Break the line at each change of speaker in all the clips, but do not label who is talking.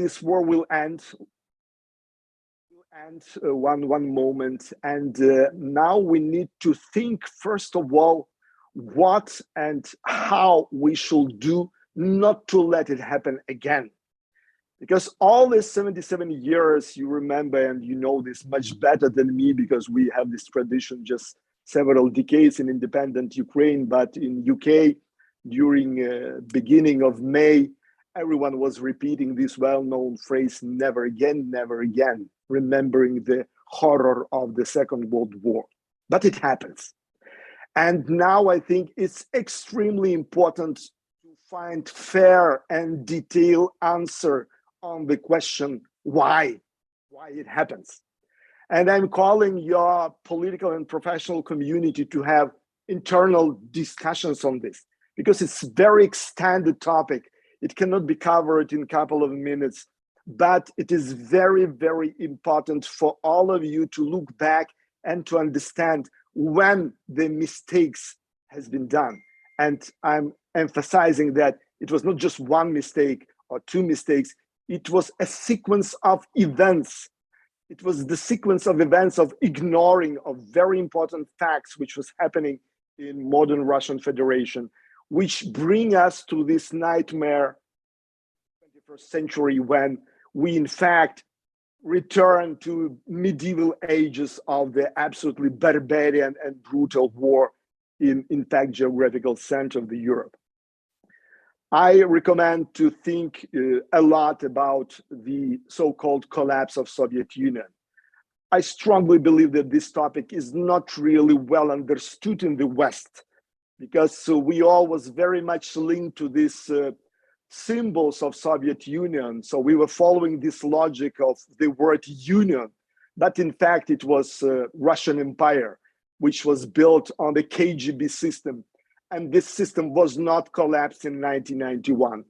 this war will end one moment, and now we need to think first of all what and how we should do not to let it happen again. Because all these 77 years, you remember, and you know this much better than me, because we have this tradition just several decades in independent Ukraine, but in UK during beginning of May, everyone was repeating this well-known phrase, never again, remembering the horror of the Second World War. But it happens. And now I think it's extremely important to find fair and detailed answer on the question why it happens. And I'm calling your political and professional community to have internal discussions on this, because it's a very extended topic. It cannot be covered in a couple of minutes, but it is very, very important for all of you to look back and to understand when the mistakes has been done. And I'm emphasizing that it was not just one mistake or two mistakes, it was a sequence of events. It was the sequence of events of ignoring of very important facts which was happening in modern Russian Federation, which bring us to this nightmare 21st century, when we in fact return to medieval ages of the absolutely barbarian and brutal war in fact geographical center of the Europe. I recommend to think a lot about the so-called collapse of Soviet Union. I strongly believe that this topic is not really well understood in the West, because we all was very much linked to these symbols of Soviet Union. So we were following this logic of the word union, but in fact it was Russian Empire, which was built on the KGB system. And this system was not collapsed in 1991.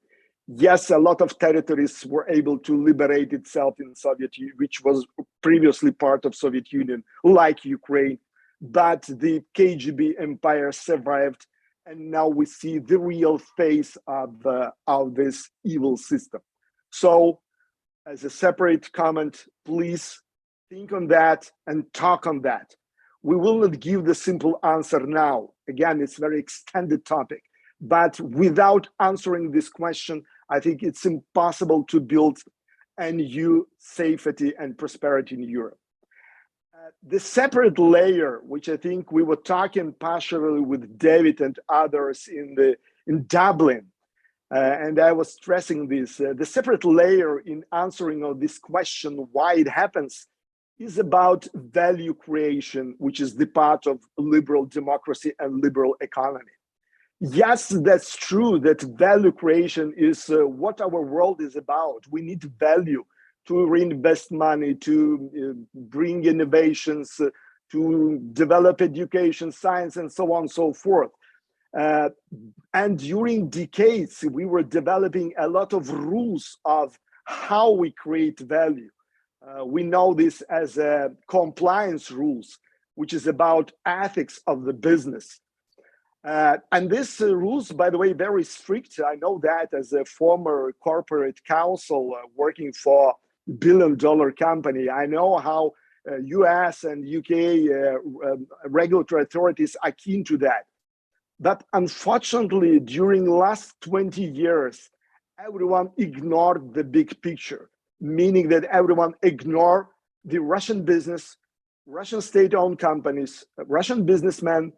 Yes, a lot of territories were able to liberate itself in Soviet Union, which was previously part of Soviet Union, like Ukraine, but the KGB empire survived, and now we see the real face of this evil system. So, as a separate comment, please think on that and talk on that. We will not give the simple answer now. Again, it's a very extended topic, but without answering this question, I think it's impossible to build a new safety and prosperity in Europe. The separate layer, which I think we were talking partially with David and others in Dublin, and I was stressing this, the separate layer in answering of this question, why it happens, is about value creation, which is the part of liberal democracy and liberal economy. Yes, that's true that value creation is what our world is about. We need value to reinvest money, to bring innovations, to develop education, science, and so on and so forth. And during decades, we were developing a lot of rules of how we create value. We know this as compliance rules, which is about ethics of the business. And these rules, by the way, very strict. I know that as a former corporate counsel working for a billion-dollar company. I know how US and UK regulatory authorities are keen to that. But unfortunately, during the last 20 years, everyone ignored the big picture, meaning that everyone ignored the Russian business, Russian state-owned companies, Russian businessmen,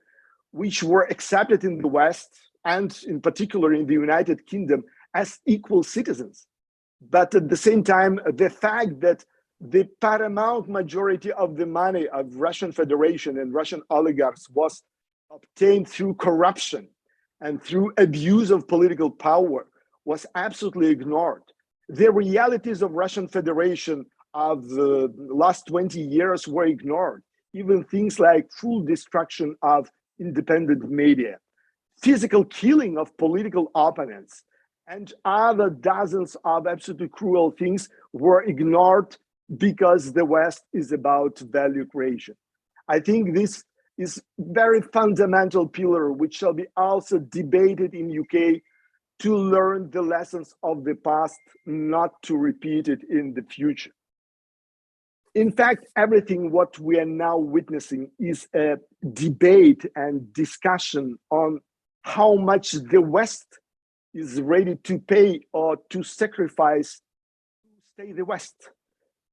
which were accepted in the West and in particular in the United Kingdom as equal citizens. But at the same time, the fact that the paramount majority of the money of Russian Federation and Russian oligarchs was obtained through corruption and through abuse of political power was absolutely ignored. The realities of Russian Federation of the last 20 years were ignored. Even things like full destruction of independent media, physical killing of political opponents, and other dozens of absolutely cruel things were ignored because the West is about value creation. I think this is very fundamental pillar, which shall be also debated in UK to learn the lessons of the past, not to repeat it in the future. In fact, everything what we are now witnessing is a debate and discussion on how much the West is ready to pay or to sacrifice to stay the West.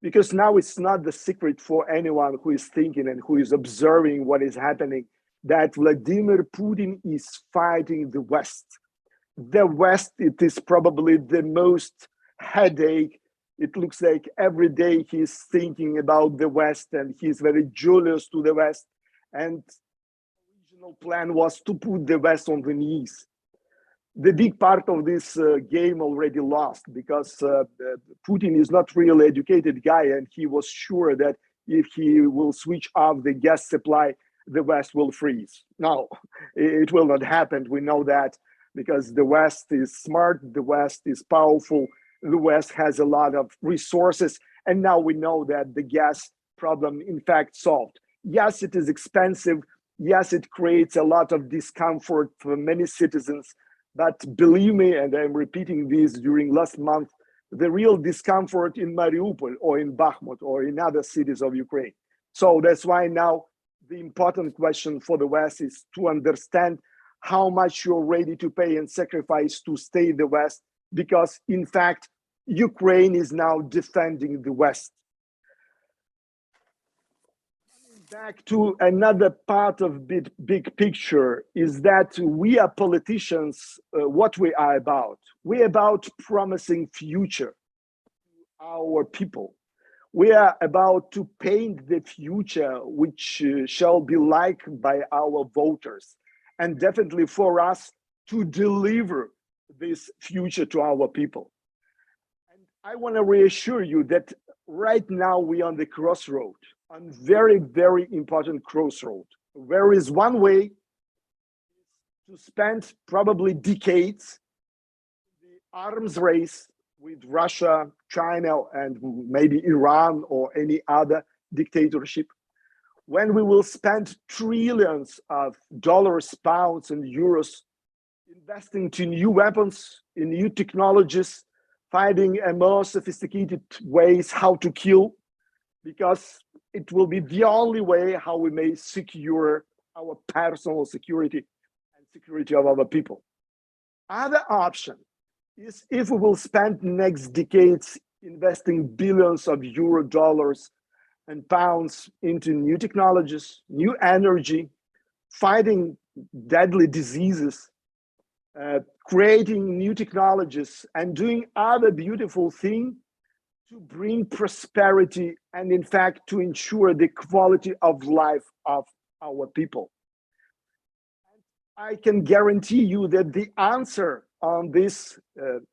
Because now it's not the secret for anyone who is thinking and who is observing what is happening that Vladimir Putin is fighting the West. The West, it is probably the most headache. It looks like every day he's thinking about the West and he's very jealous to the West. And the original plan was to put the West on the knees. The big part of this game already lost because Putin is not really educated guy, and he was sure that if he will switch off the gas supply, the West will freeze. No, it will not happen. We know that because the West is smart, the West is powerful, the West has a lot of resources, and now we know that the gas problem in fact solved. Yes, it is expensive. Yes, it creates a lot of discomfort for many citizens. But believe me, and I'm repeating this during last month, the real discomfort in Mariupol or in Bakhmut or in other cities of Ukraine. So that's why now the important question for the West is to understand how much you're ready to pay and sacrifice to stay the West, because in fact, Ukraine is now defending the West. Back to another part of big picture is that we are politicians, what we are about. We're about promising future to our people. We are about to paint the future which shall be liked by our voters. And definitely for us to deliver this future to our people. And I want to reassure you that right now we are on the crossroad. On very, very important crossroad. There is one way to spend probably decades in the arms race with Russia, China, and maybe Iran or any other dictatorship, when we will spend trillions of dollars, pounds, and euros investing to new weapons, in new technologies, finding a more sophisticated ways how to kill, because it will be the only way how we may secure our personal security and security of our people. Other option is if we will spend next decades investing billions of euro, dollars, and pounds into new technologies, new energy, fighting deadly diseases, creating new technologies, and doing other beautiful things to bring prosperity and in fact to ensure the quality of life of our people. I can guarantee you that the answer on these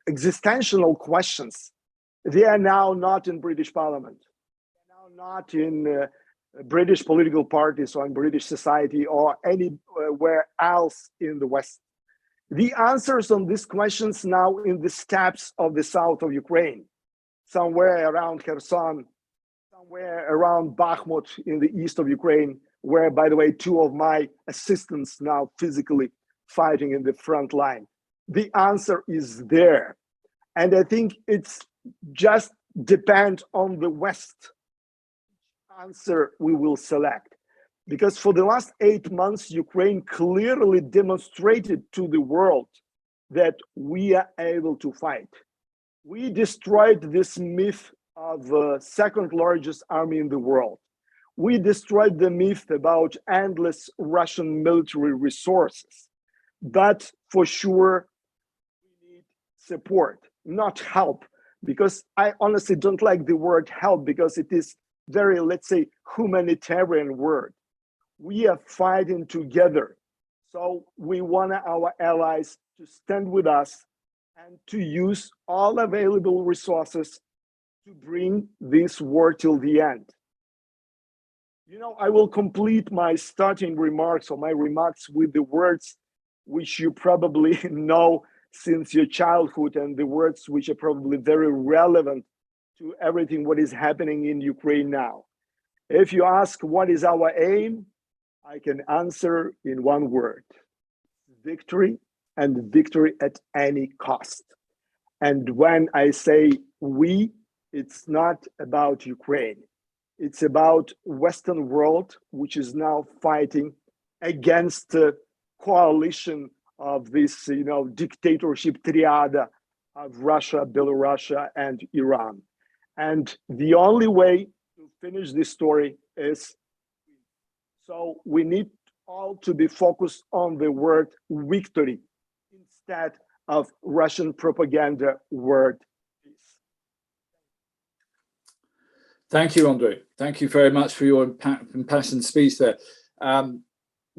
existential questions, they are now not in British Parliament, now not in British political parties or in British society or anywhere else in the West. The answers on these questions now in the steppes of the south of Ukraine, somewhere around Kherson, somewhere around Bakhmut in the east of Ukraine, where, by the way, two of my assistants now physically fighting in the front line. The answer is there. And I think it's just depend on the West answer we will select. Because for the last 8 months, Ukraine clearly demonstrated to the world that we are able to fight. We destroyed this myth of the second largest army in the world. We destroyed the myth about endless Russian military resources. But for sure, we need support, not help, because I honestly don't like the word help because it is very, let's say, humanitarian word. We are fighting together. So we want our allies to stand with us and to use all available resources to bring this war till the end. You know, I will complete my starting remarks or my remarks with the words which you probably know since your childhood, and the words which are probably very relevant to everything what is happening in Ukraine now. If you ask what is our aim, I can answer in one word: victory and victory at any cost. And when I say we, it's not about Ukraine. It's about Western world, which is now fighting against a coalition of this, dictatorship triad of Russia, Belarus, and Iran. And the only way to finish this story is, so we need all to be focused on the word victory instead of Russian propaganda word peace.
Thank you, Andrii. Thank you very much for your impassioned speech there.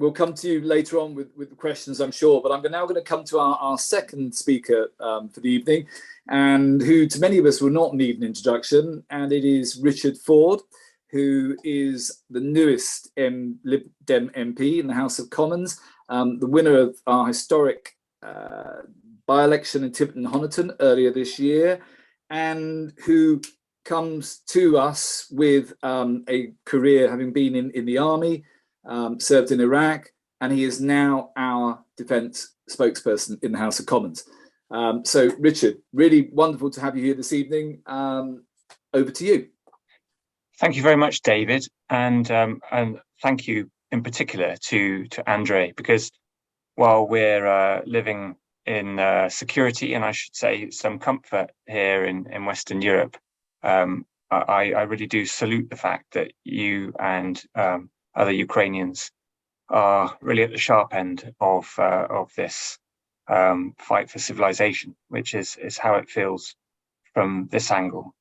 We'll come to you later on with questions, I'm sure, but I'm now going to come to our second speaker for the evening, and who to many of us will not need an introduction, and it is Richard Ford, who is the newest Lib Dem MP in the House of Commons, the winner of our historic by-election in Tiverton and Honiton earlier this year, and who comes to us with a career having been in the army, served in Iraq, and he is now our defence spokesperson in the House of Commons. So Richard, really wonderful to have you here this evening. Over to you.
Thank you very much, David, and thank you in particular to Andrii, because while we're living in security, and I should say some comfort here in Western Europe, I really do salute the fact that you and other Ukrainians are really at the sharp end of this fight for civilization, which is how it feels from this angle.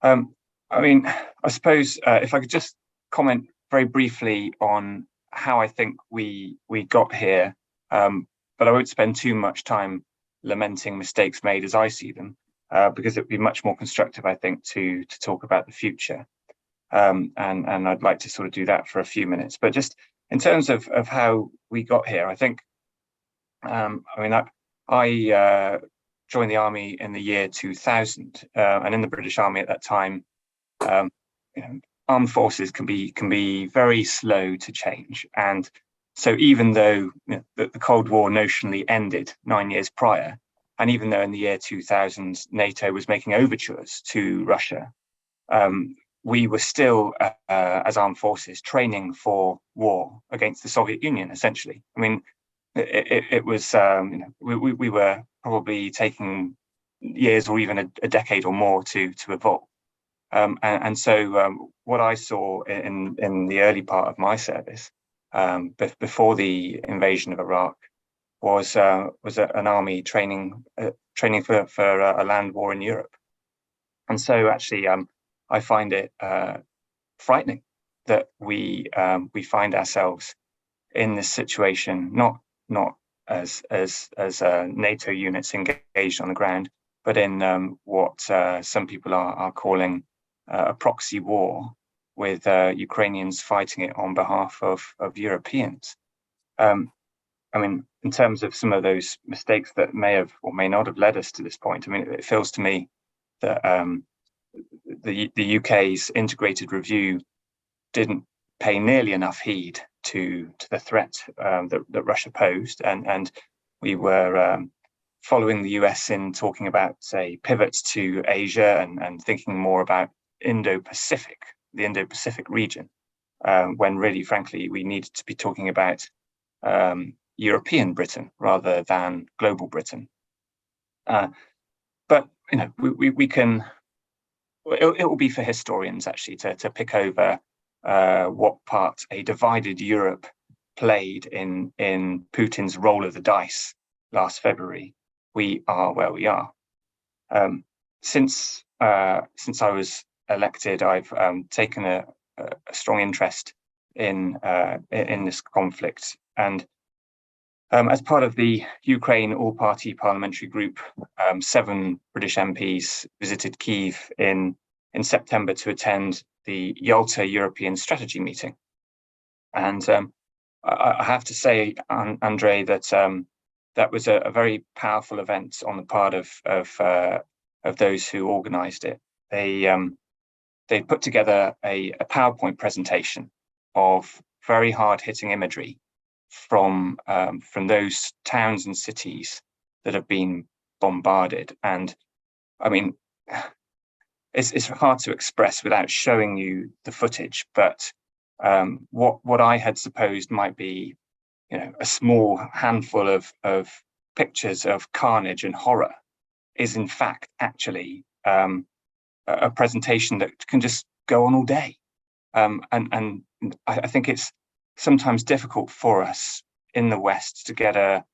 I mean, I suppose if I could just comment very briefly on how I think we got here, but I won't spend too much time lamenting mistakes made as I see them, because it would be much more constructive, I think, to talk about the future. And I'd like to sort of do that for a few minutes. But just in terms of how we got here, I think, I joined the army in the year 2000, and in the British Army at that time, armed forces can be very slow to change. And so even though the Cold War notionally ended 9 years prior, and even though in the year 2000 NATO was making overtures to Russia, we were still, as armed forces, training for war against the Soviet Union, essentially. I mean, it was, we were probably taking years or even a decade or more to evolve. And so what I saw in the early part of my service, before the invasion of Iraq, was an army training for a land war in Europe. And so actually, I find it frightening that we find ourselves in this situation, not as NATO units engaged on the ground, but in what some people are calling a proxy war, with Ukrainians fighting it on behalf of Europeans. I mean, in terms of some of those mistakes that may have or may not have led us to this point, I mean, it feels to me that the UK's integrated review didn't pay nearly enough heed to the threat that Russia posed, and we were following the US in talking about, say, pivots to Asia and thinking more about the Indo-Pacific region, when really, frankly, we needed to be talking about European Britain rather than global Britain. But we can. It will be for historians actually to pick over what part a divided Europe played in Putin's roll of the dice last February. We are where we are. Since I was elected, I've taken a strong interest in this conflict, and as part of the Ukraine All-Party Parliamentary Group, 7 British MPs visited Kyiv in September to attend the Yalta European Strategy meeting. And I have to say, Andrii, that that was a very powerful event on the part of those who organised it. They put together a PowerPoint presentation of very hard-hitting imagery from those towns and cities that have been bombarded. And I mean, it's hard to express without showing you the footage, but what I had supposed might be, a small handful of pictures of carnage and horror is in fact actually a presentation that can just go on all day. And I think it's sometimes difficult for us in the West to get a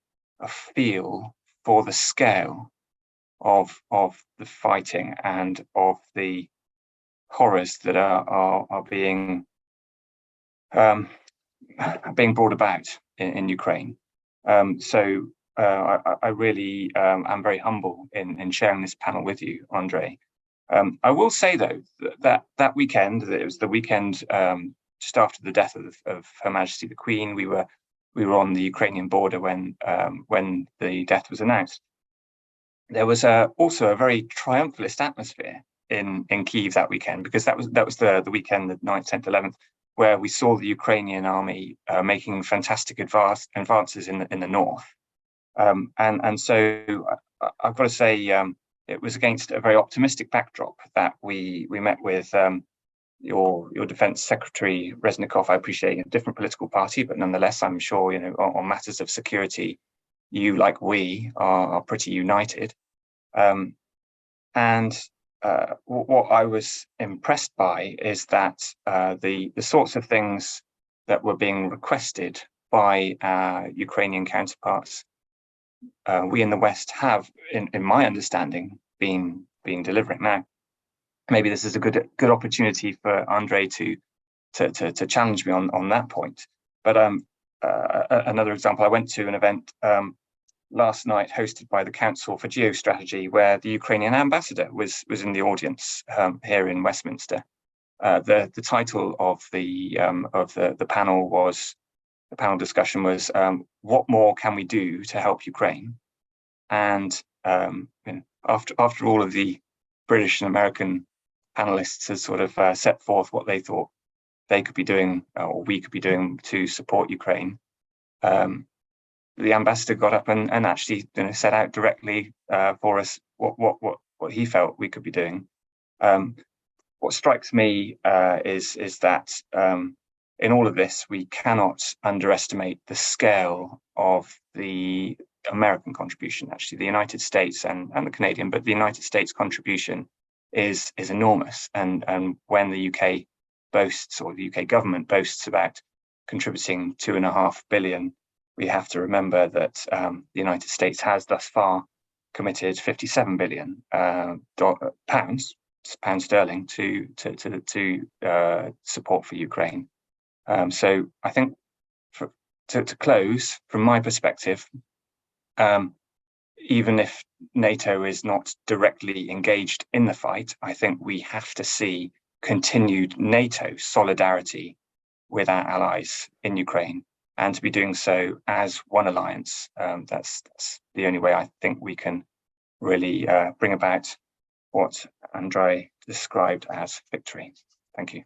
feel for the scale of the fighting and of the horrors that are being brought about in Ukraine. So I really am very humble in sharing this panel with you, Andrii. I will say though that weekend, it was the weekend just after the death of Her Majesty the Queen. We were on the Ukrainian border when the death was announced. There was also a very triumphalist atmosphere in Kyiv that weekend, because that was the weekend, the 9th, 10th, 11th, where we saw the Ukrainian army making fantastic advances in the north. And so I've got to say, it was against a very optimistic backdrop that we met with your Defense Secretary Reznikov. I appreciate a different political party, but nonetheless, I'm sure on matters of security, you, like we, are pretty united. And what I was impressed by is that the sorts of things that were being requested by our Ukrainian counterparts, we in the West have, in my understanding, been delivering. Now, maybe this is a good opportunity for Andrii to challenge me on that point. But another example, I went to an event last night hosted by the Council for Geostrategy, where the Ukrainian ambassador was in the audience here in Westminster. The title of the panel discussion was "What more can we do to help Ukraine?" And after all of the British and American panelists had sort of set forth what they thought they could be doing, or we could be doing, to support Ukraine, the ambassador got up and actually set out directly for us what he felt we could be doing. What strikes me is that in all of this, we cannot underestimate the scale of the American contribution. Actually, the United States and the Canadian, but the United States contribution is enormous. And when the UK boasts, or the UK government boasts, about contributing $2.5 billion, we have to remember that the United States has thus far committed 57 billion pounds sterling to support for Ukraine. So I think to close, from my perspective, even if NATO is not directly engaged in the fight, I think we have to see continued NATO solidarity with our allies in Ukraine, and to be doing so as one alliance. That's the only way I think we can really bring about what Andrii described as victory. Thank you.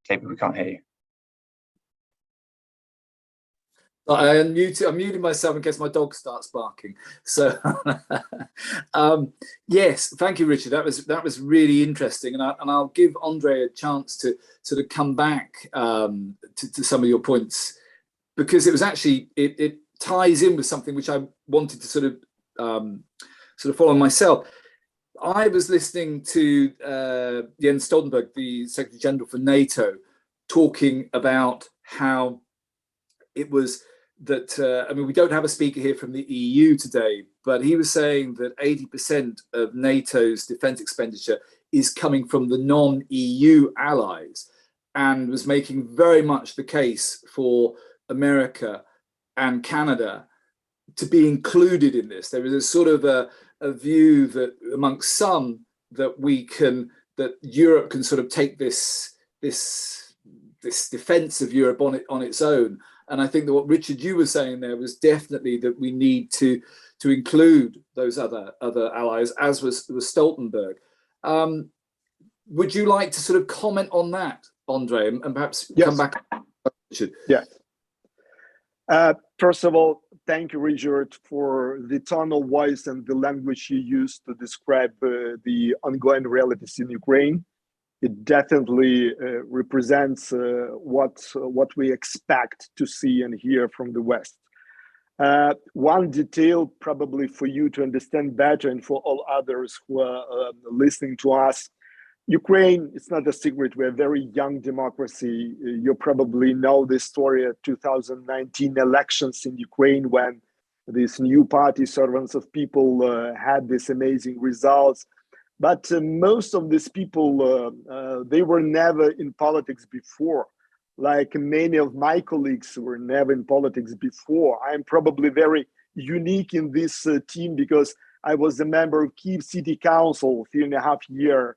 David, we can't hear you.
I'm muting myself in case my dog starts barking. So, yes, thank you, Richard. That was really interesting, and I'll give Andrii a chance to sort of come back to some of your points, because it was actually it ties in with something which I wanted to sort of follow myself. I was listening to Jens Stoltenberg, the Secretary General for NATO, talking about how it was that, I mean, we don't have a speaker here from the EU today, but he was saying that 80% of NATO's defense expenditure is coming from the non-EU allies, and was making very much the case for America and Canada to be included in this. There is a sort of a view that amongst some that Europe can sort of take this defense of Europe on its own. And I think that what Richard, you were saying there, was definitely that we need to include those other allies, as was Stoltenberg. Would you like to sort of comment on that, Andrii, and perhaps
Yes.
come back.
Yes. First of all, thank you, Richard, for the tone of voice and the language you used to describe the ongoing realities in Ukraine. It definitely represents what we expect to see and hear from the West. One detail, probably for you to understand better and for all others who are listening to us, Ukraine, it's not a secret, we're a very young democracy. You probably know the story of 2019 elections in Ukraine when this new party, Servants of People, had these amazing results. But most of these people, they were never in politics before. Like many of my colleagues were never in politics before. I'm probably very unique in this team because I was a member of Kyiv City Council 3.5 years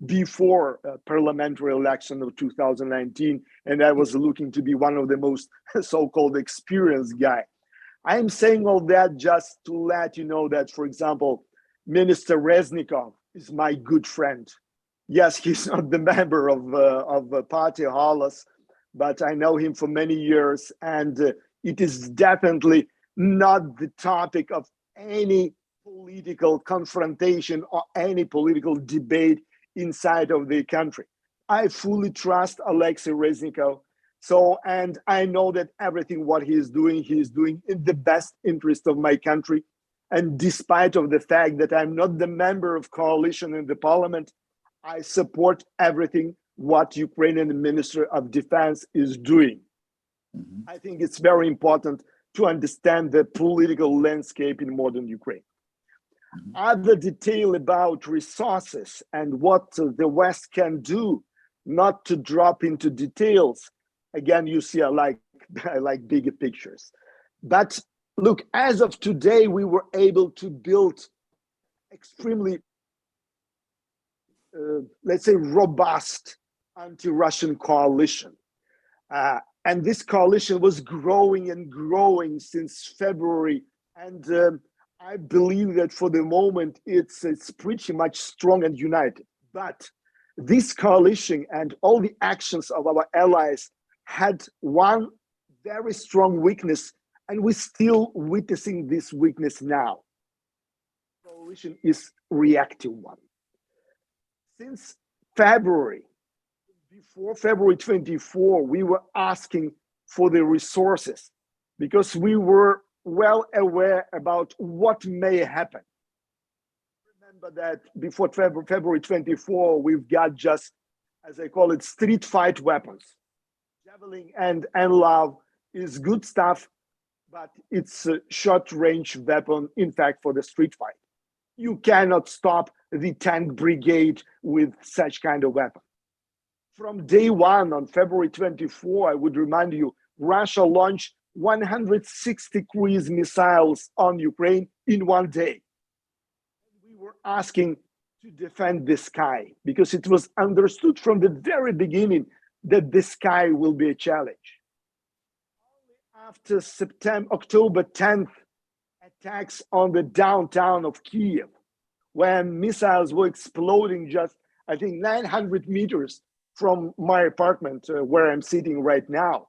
before parliamentary election of 2019, and I was looking to be one of the most so-called experienced guy. I'm saying all that just to let you know that, for example, Minister Reznikov is my good friend. Yes, he's not the member of Party Halas, but I know him for many years, and it is definitely not the topic of any political confrontation or any political debate inside of the country. I fully trust Alexei Reznikov. So, and I know that everything what he is doing in the best interest of my country. And despite of the fact that I'm not the member of coalition in the parliament, I support everything what Ukrainian Minister of Defense is doing. Mm-hmm. I think it's very important to understand the political landscape in modern Ukraine. Mm-hmm. Other detail about resources and what the West can do, not to drop into details. Again, you see, I like bigger pictures. But look, as of today, we were able to build extremely, let's say, robust anti-Russian coalition. And this coalition was growing and growing since February. And I believe that for the moment, it's pretty much strong and united. But this coalition and all the actions of our allies had one very strong weakness, and we're still witnessing this weakness now. The coalition is reactive one. Since February, before February 24, we were asking for the resources because we were well aware about what may happen. Remember that before February 24, we've got just, as I call it, street fight weapons. Javelin and Love is good stuff, but it's a short-range weapon, in fact, for the street fight. You cannot stop the tank brigade with such kind of weapon. From day one, on February 24, I would remind you, Russia launched 160 cruise missiles on Ukraine in one day. We were asking to defend the sky because it was understood from the very beginning that the sky will be a challenge. Only after October 10th attacks on the downtown of Kyiv, when missiles were exploding just, I think, 900 meters from my apartment where I'm sitting right now.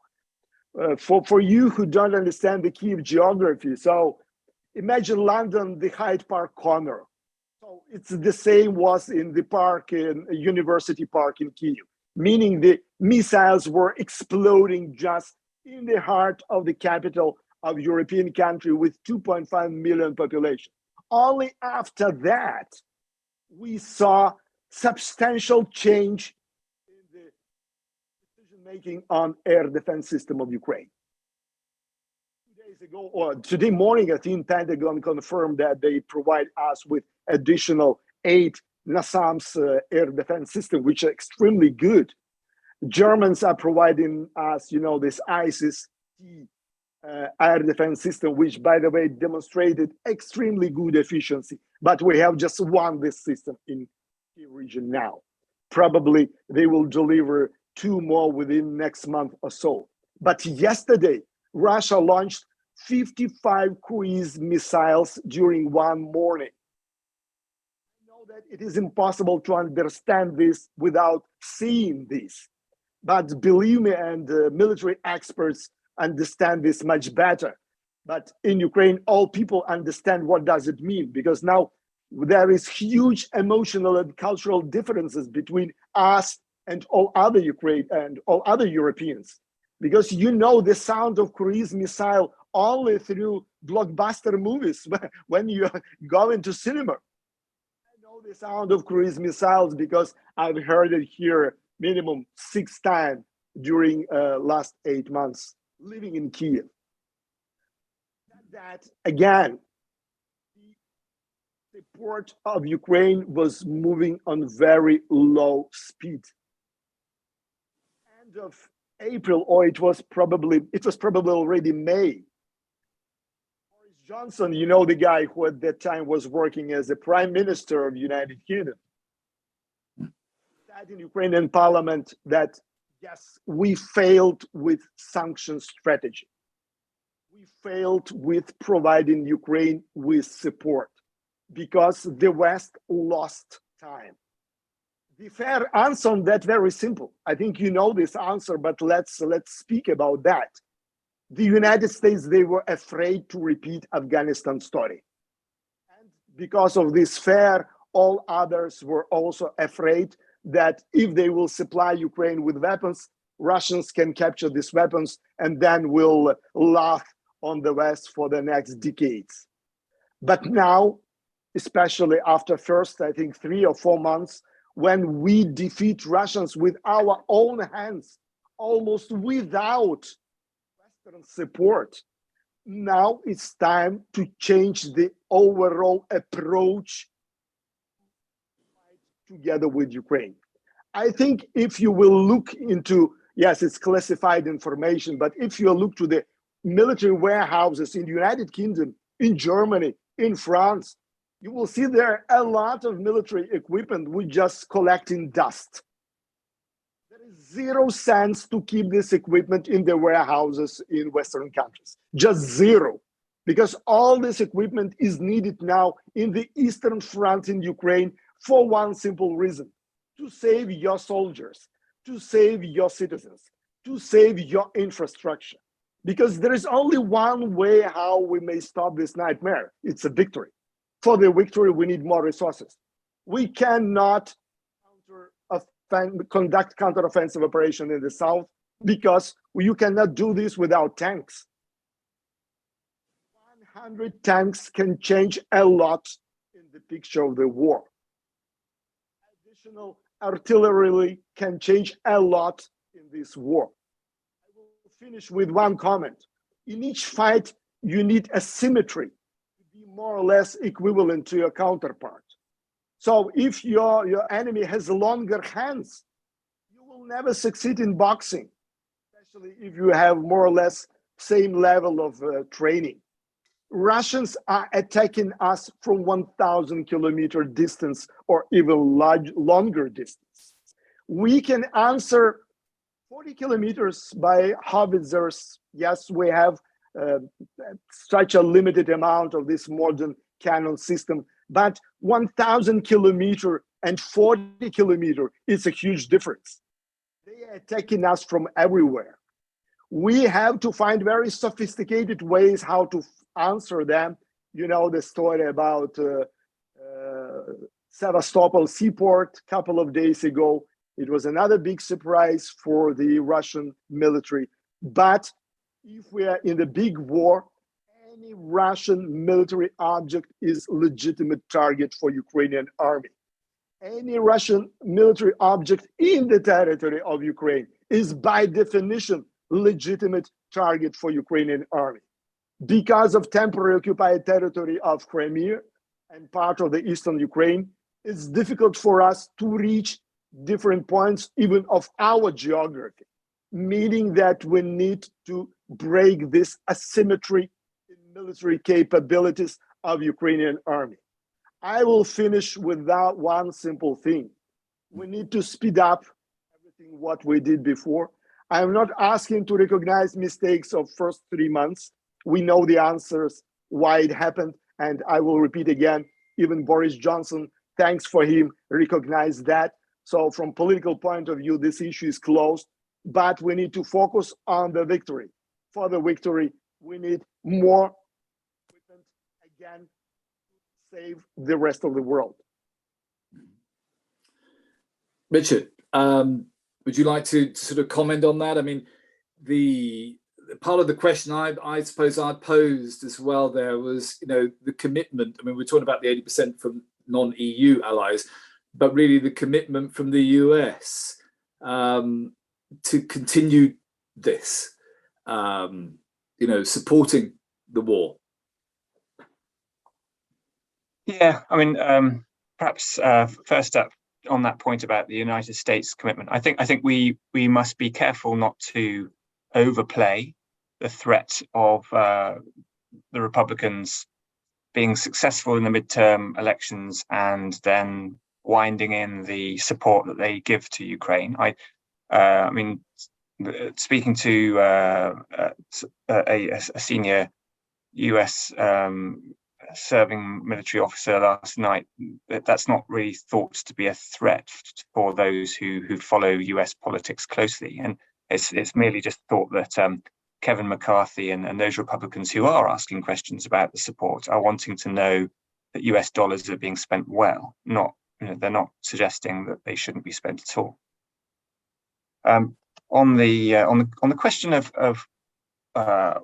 For you who don't understand the Kyiv geography, so imagine London, the Hyde Park corner. So it's the same was in the park, in University Park in Kyiv, meaning the missiles were exploding just in the heart of the capital of European country with 2.5 million population. Only after that, we saw substantial change making on air defense system of Ukraine. 2 days ago, or today morning, I think Pentagon confirmed that they provide us with additional 8 NASAMS air defense system, which are extremely good. Germans are providing us, this ISIS-T air defense system, which, by the way, demonstrated extremely good efficiency. But we have just won this system in the region now. Probably they will deliver 2 more within next month or so. But yesterday, Russia launched 55 cruise missiles during one morning. I know that it is impossible to understand this without seeing this. But believe me, and military experts understand this much better. But in Ukraine, all people understand what does it mean, because now there is huge emotional and cultural differences between us and all other Ukraine and all other Europeans. Because you know the sound of cruise missile only through blockbuster movies when you go into cinema. I know the sound of cruise missiles because I've heard it here minimum 6 times during last 8 months living in Kiev. That again, the support of Ukraine was moving on very low speed. End of April, or it was probably already May. Boris Johnson, you know, the guy who at that time was working as the Prime Minister of the United Kingdom, said in Ukrainian parliament that yes, we failed with sanctions strategy. We failed with providing Ukraine with support because the West lost time. The fair answer on that very simple. I think you know this answer, but let's speak about that. The United States, they were afraid to repeat Afghanistan story. And because of this fear, all others were also afraid that if they will supply Ukraine with weapons, Russians can capture these weapons and then will laugh on the West for the next decades. But now, especially after first, I think 3 or 4 months, when we defeat Russians with our own hands, almost without Western support, now it's time to change the overall approach together with Ukraine. I think if you will look into, yes, it's classified information, but if you look to the military warehouses in the United Kingdom, in Germany, in France, you will see there a lot of military equipment with just collecting dust. There is 0 cents to keep this equipment in the warehouses in Western countries, just 0. Because all this equipment is needed now in the Eastern Front in Ukraine for one simple reason: to save your soldiers, to save your citizens, to save your infrastructure. Because there is only one way how we may stop this nightmare. It's a victory. For the victory, we need more resources. We cannot conduct counteroffensive operation in the south because you cannot do this without tanks. 100 tanks can change a lot in the picture of the war. Additional artillery can change a lot in this war. I will finish with one comment. In each fight, you need a symmetry to be more or less equivalent to your counterpart. So if your enemy has longer hands, you will never succeed in boxing, especially if you have more or less same level of training. Russians are attacking us from 1,000 kilometer distance or even longer distance. We can answer 40 kilometers by howitzers. Yes, we have such a limited amount of this modern cannon system, but 1,000 kilometer and 40 kilometer is a huge difference. They are attacking us from everywhere. We have to find very sophisticated ways how to answer them. You know the story about Sevastopol seaport a couple of days ago. It was another big surprise for the Russian military. But if we are in the big war, any Russian military object is legitimate target for Ukrainian army. Any Russian military object in the territory of Ukraine is by definition legitimate target for Ukrainian army. Because of temporary occupied territory of Crimea and part of the eastern Ukraine, it's difficult for us to reach different points even of our geography, meaning that we need to break this asymmetry in military capabilities of Ukrainian army. I will finish with that one simple thing. We need to speed up everything what we did before. I'm not asking to recognize mistakes of first 3 months. We know the answers, why it happened. And I will repeat again, even Boris Johnson, thanks for him, recognize that. So from political point of view, this issue is closed. but we need to focus on the victory. For the victory, we need more equipment again to save the rest of the world.
Richard, would you like to sort of comment on that? I mean, the part of the question I suppose I posed as well there was, the commitment. I mean, we're talking about the 80% from non-EU allies, but really the commitment from the US to continue this, supporting the war.
Yeah, I mean, perhaps first up on that point about the United States commitment, I think we must be careful not to overplay the threat of the Republicans being successful in the midterm elections and then winding in the support that they give to Ukraine. I mean, speaking to a senior US serving military officer last night, that's not really thought to be a threat for those who follow US politics closely, and it's merely just thought that Kevin McCarthy and those Republicans who are asking questions about the support are wanting to know that US dollars are being spent well. They're not suggesting that they shouldn't be spent at all. On the question of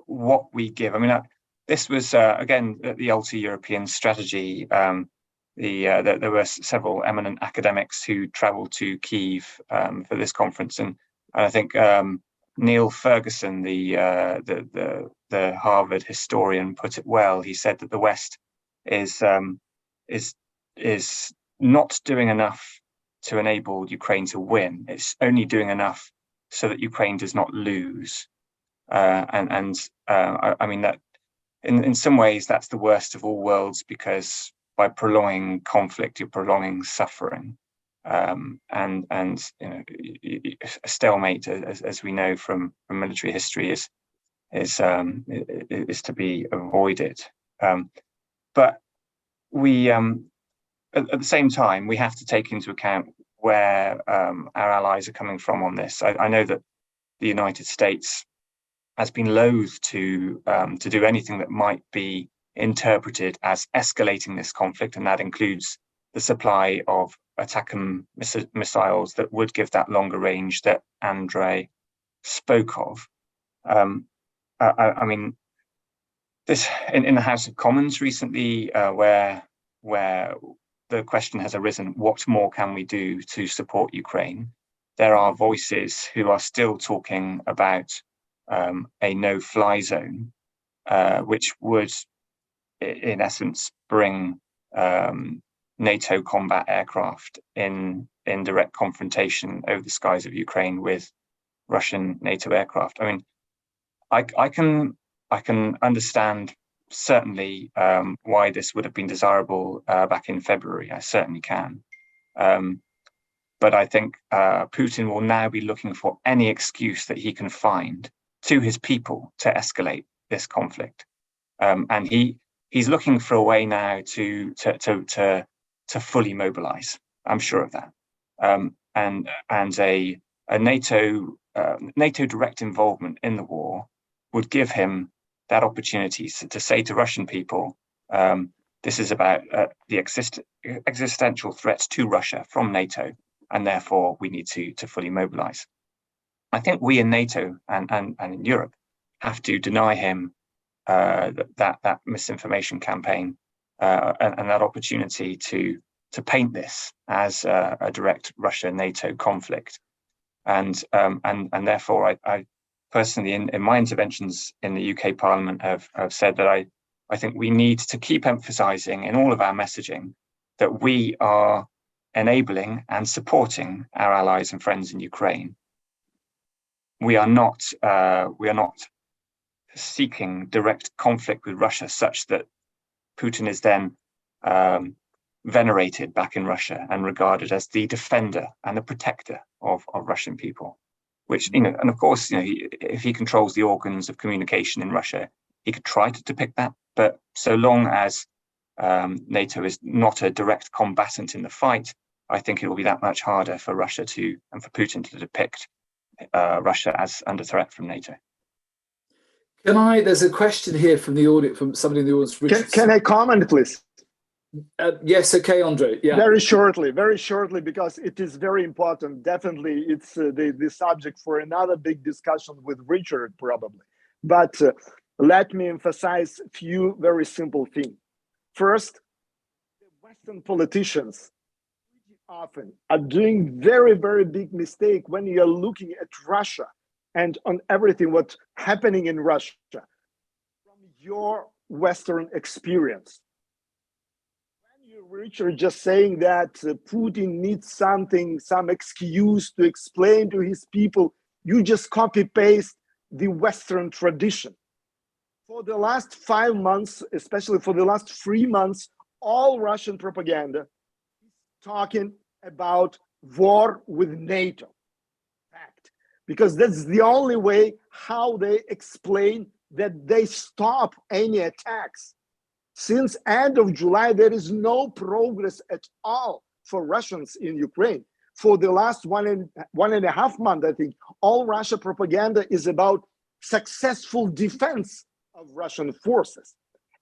what we give, I mean, this was again the Ultra-European strategy. There were several eminent academics who travelled to Kyiv for this conference, and I think Neil Ferguson, the Harvard historian, put it well. He said that the West is not doing enough to enable Ukraine to win. It's only doing enough so that Ukraine does not lose. I mean that in some ways that's the worst of all worlds, because by prolonging conflict, you're prolonging suffering. And a stalemate, as we know from military history, is to be avoided. But we, at the same time, we have to take into account where our allies are coming from on this. I know that the United States has been loath to do anything that might be interpreted as escalating this conflict, and that includes the supply of Attack-M missiles that would give that longer range that Andrii spoke of. I mean, this in the House of Commons recently, where the question has arisen, what more can we do to support Ukraine? There are voices who are still talking about a no-fly zone, which would, in essence, bring NATO combat aircraft in direct confrontation over the skies of Ukraine with Russian NATO aircraft. I mean, I can understand certainly why this would have been desirable back in February. I certainly can. But I think Putin will now be looking for any excuse that he can find to his people to escalate this conflict, and he's looking for a way now to fully mobilize. I'm sure of that, and a NATO direct involvement in the war would give him that opportunity to say to Russian people, this is about the existential threats to Russia from NATO, and therefore we need to fully mobilize. I think we in NATO and in Europe have to deny him that misinformation campaign and that opportunity to paint this as a direct Russia-NATO conflict. And therefore, I personally, in my interventions in the UK Parliament, have said that I think we need to keep emphasising in all of our messaging that we are enabling and supporting our allies and friends in Ukraine. We are not seeking direct conflict with Russia such that Putin is then venerated back in Russia and regarded as the defender and the protector of Russian people. Which, and of course, if he controls the organs of communication in Russia, he could try to depict that. But so long as NATO is not a direct combatant in the fight, I think it will be that much harder for Russia and for Putin to depict Russia as under threat from NATO.
There's a question here from the audience, from somebody in the audience. Richard.
Can I comment, please?
Yes, okay, Andrii. Yeah.
Very shortly, because it is very important. Definitely, it's the subject for another big discussion with Richard, probably. But let me emphasize a few very simple things. First, the Western politicians often are doing very, very big mistake when you're looking at Russia and on everything what's happening in Russia from your Western experience. Richard just saying that Putin needs some excuse to explain to his people, you just copy paste the Western tradition. For the last 5 months, especially for the last 3 months, all Russian propaganda is talking about war with NATO. Fact. Because that's the only way how they explain that they stop any attacks. Since end of July, there is no progress at all for Russians in Ukraine. For the last one and a half month, I think, all Russia propaganda is about successful defense of Russian forces.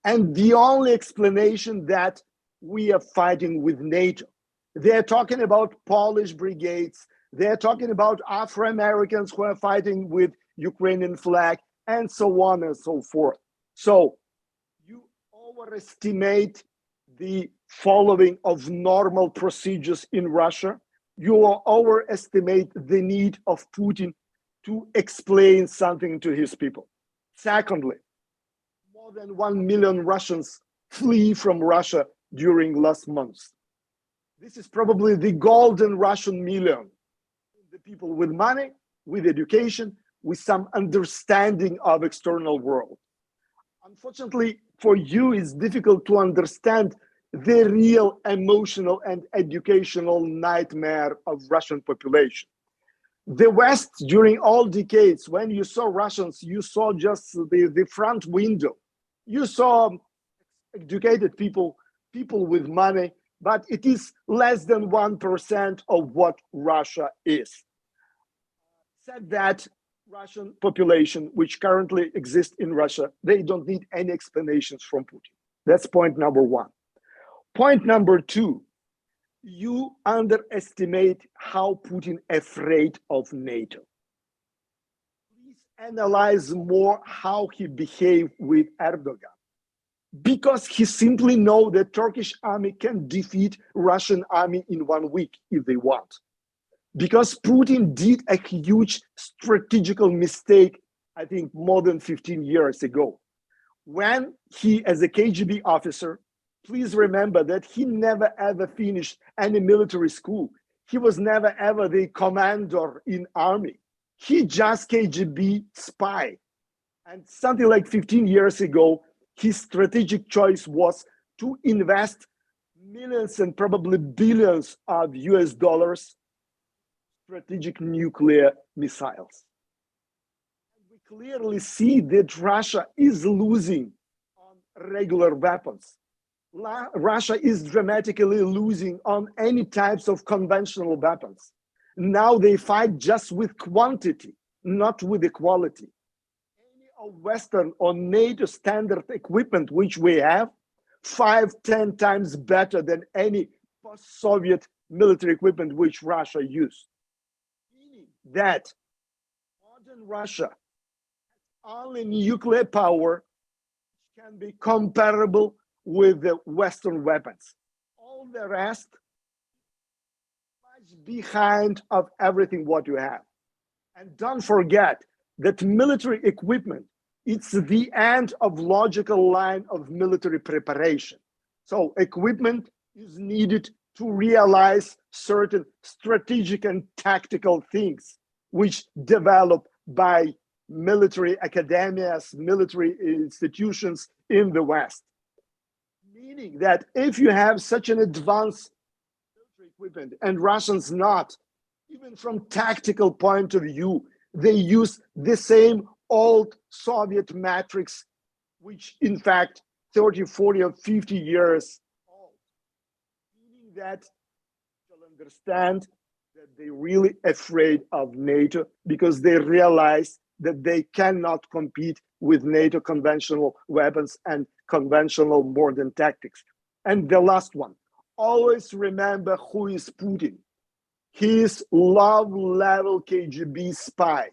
And the only explanation that we are fighting with NATO. They're talking about Polish brigades. They're talking about Afro-Americans who are fighting with Ukrainian flag, and so on and so forth. So, overestimate the following of normal procedures in Russia. You overestimate the need of Putin to explain something to his people. Secondly, more than 1 million Russians flee from Russia during last months. This is probably the golden Russian million. The people with money, with education, with some understanding of external world. Unfortunately, for you, it's difficult to understand the real emotional and educational nightmare of Russian population. The West, during all decades, when you saw Russians, you saw just the front window. You saw educated people, people with money, but it is less than 1% of what Russia is. Said that, Russian population, which currently exists in Russia, they don't need any explanations from Putin. That's point number one. Point number two, you underestimate how Putin afraid of NATO. Please analyze more how he behaved with Erdogan. Because he simply knows that Turkish army can defeat Russian army in 1 week if they want. Because Putin did a huge strategical mistake, I think more than 15 years ago. When he, as a KGB officer, please remember that he never ever finished any military school. He was never ever the commander in army. He just KGB spy. And something like 15 years ago, his strategic choice was to invest millions and probably billions of US dollars strategic nuclear missiles. We clearly see that Russia is losing on regular weapons. Russia is dramatically losing on any types of conventional weapons. Now they fight just with quantity, not with the quality. Any of Western or NATO standard equipment which we have, 5-10 times better than any post-Soviet military equipment which Russia used. That modern Russia has only nuclear power can be comparable with the Western weapons. All the rest much behind of everything what you have. And don't forget that military equipment, it's the end of logical line of military preparation. So equipment is needed to realize certain strategic and tactical things which develop by military academias, military institutions in the West. Meaning that if you have such an advanced military equipment and Russians not, even from tactical point of view, they use the same old Soviet matrix, which in fact 30, 40 or 50 years old. Meaning that you'll understand that they're really afraid of NATO because they realize that they cannot compete with NATO conventional weapons and conventional modern tactics. And the last one, always remember who is Putin. He is low-level KGB spy.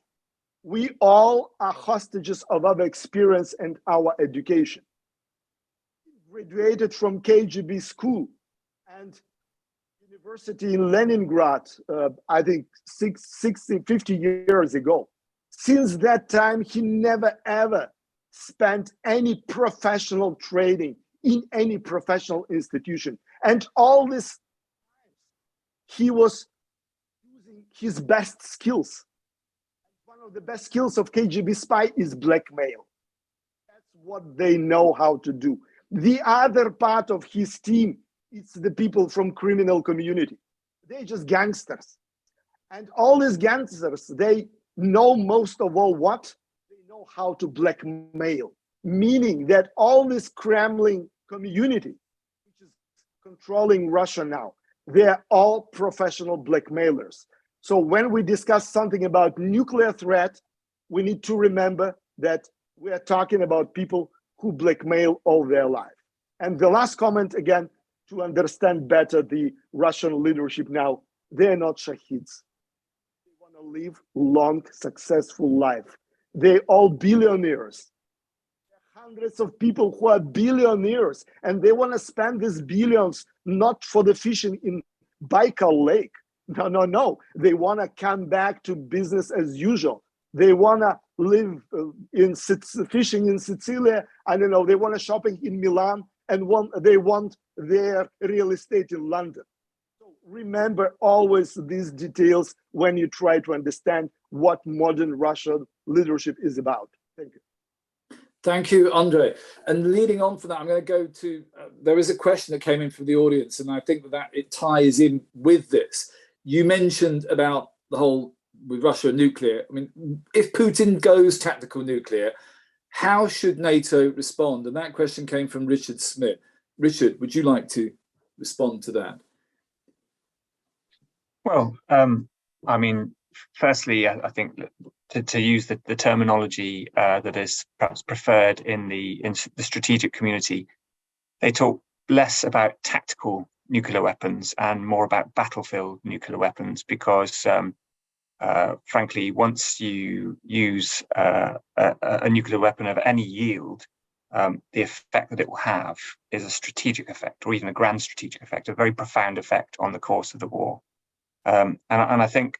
We all are hostages of our experience and our education. He graduated from KGB school and university in Leningrad, I think 50 years ago. Since that time, he never ever spent any professional training in any professional institution. And all this, he was using his best skills. One of the best skills of KGB spy is blackmail. That's what they know how to do. The other part of his team, it's the people from criminal community. They're just gangsters. And all these gangsters, they know most of all what? They know how to blackmail. Meaning that all this Kremlin community, which is controlling Russia now, they're all professional blackmailers. So when we discuss something about nuclear threat, we need to remember that we are talking about people who blackmail all their life. And the last comment, again, to understand better the Russian leadership now, they're not shaheeds. They want to live long, successful life. They're all billionaires. There are hundreds of people who are billionaires, and they want to spend these billions not for the fishing in Baikal Lake. No. They want to come back to business as usual. They want to live fishing in Sicily. I don't know. They want to shopping in Milan, and they want their real estate in London. So remember always these details when you try to understand what modern Russian leadership is about. Thank you.
Thank you, Andrii. And leading on from that, I'm going to go to, there is a question that came in from the audience, and I think that it ties in with this. You mentioned about the whole with Russia nuclear. I mean, if Putin goes tactical nuclear, how should NATO respond? And that question came from Richard Smith. Richard, would you like to respond to that?
Well, I mean, firstly, I think to use the terminology that is perhaps preferred in the strategic community, they talk less about tactical nuclear weapons and more about battlefield nuclear weapons, because frankly, once you use a nuclear weapon of any yield, the effect that it will have is a strategic effect, or even a grand strategic effect, a very profound effect on the course of the war. And I think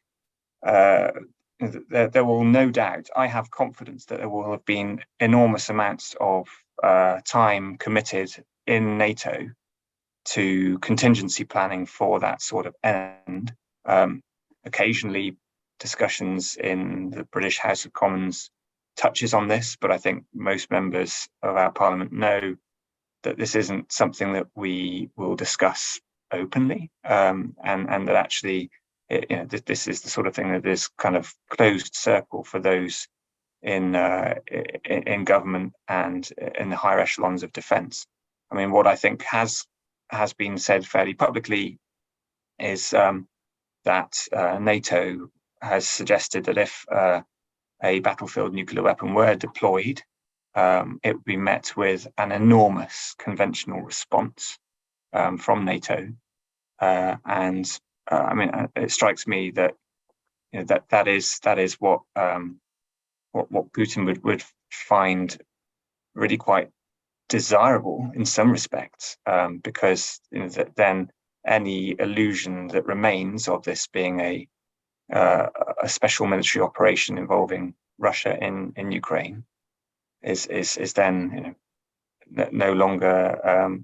there will no doubt, I have confidence that there will have been enormous amounts of time committed in NATO to contingency planning for that sort of end. Occasionally, discussions in the British House of Commons touches on this, but I think most members of our parliament know that this isn't something that we will discuss openly, and that actually, this is the sort of thing that is kind of closed circle for those in government and in the higher echelons of defence. I mean, what I think has been said fairly publicly is that NATO has suggested that if a battlefield nuclear weapon were deployed, it would be met with an enormous conventional response from NATO. And I mean, it strikes me that that is what Putin would find really quite desirable in some respects, because that then any illusion that remains of this being a special military operation involving Russia in Ukraine is then no longer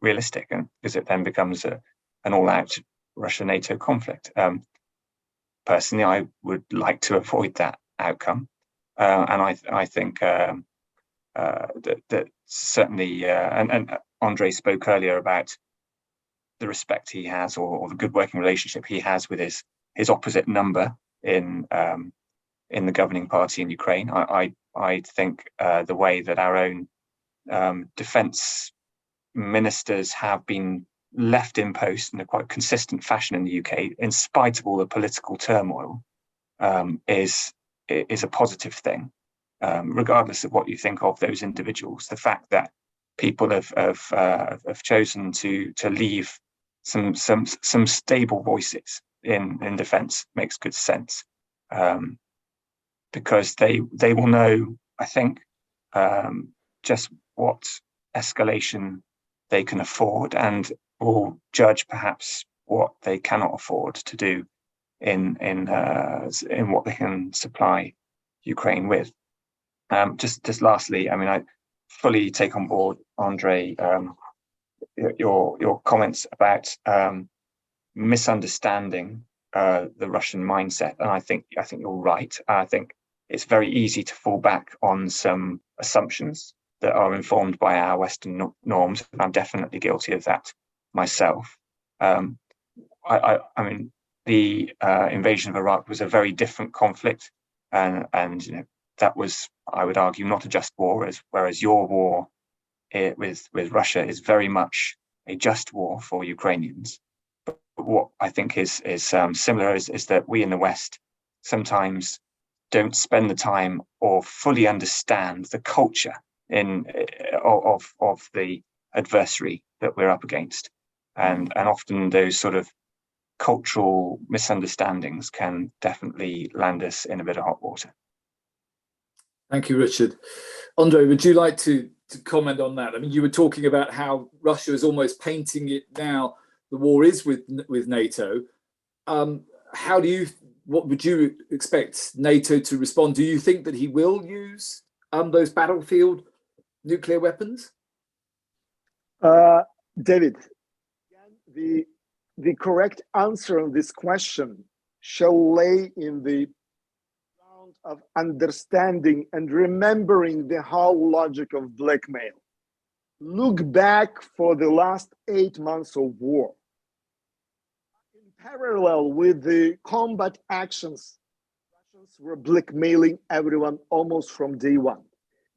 realistic, and because it then becomes an all-out Russia-NATO conflict. Personally, I would like to avoid that outcome, and I think that certainly, and Andrii spoke earlier about the respect he has, or the good working relationship he has with his opposite number in the governing party in Ukraine. I think the way that our own defence ministers have been left in post in a quite consistent fashion in the UK, in spite of all the political turmoil, is a positive thing, regardless of what you think of those individuals. The fact that people have chosen to leave some stable voices in defence makes good sense, because they will know, I think, just what escalation they can afford, and will judge perhaps what they cannot afford to do in what they can supply Ukraine with. Just lastly, I mean, I fully take on board, Andrii, your comments about misunderstanding the Russian mindset, and I think you're right. I think it's very easy to fall back on some assumptions that are informed by our Western norms, and I'm definitely guilty of that myself. I mean, the invasion of Iraq was a very different conflict, and you know, that was, I would argue, not a just war, whereas your war with Russia is very much a just war for Ukrainians. But what I think is similar is that we in the West sometimes don't spend the time or fully understand the culture of the adversary that we're up against, and often those sort of cultural misunderstandings can definitely land us in a bit of hot water.
Thank you, Richard. Andrii, would you like to comment on that? I mean, you were talking about how Russia is almost painting it now, the war is with NATO. What would you expect NATO to respond? Do you think that he will use those battlefield nuclear weapons?
David, the correct answer on this question shall lay in the ground of understanding and remembering the whole logic of blackmail. Look back for the last 8 months of war. In parallel with the combat actions, Russians were blackmailing everyone almost from day one.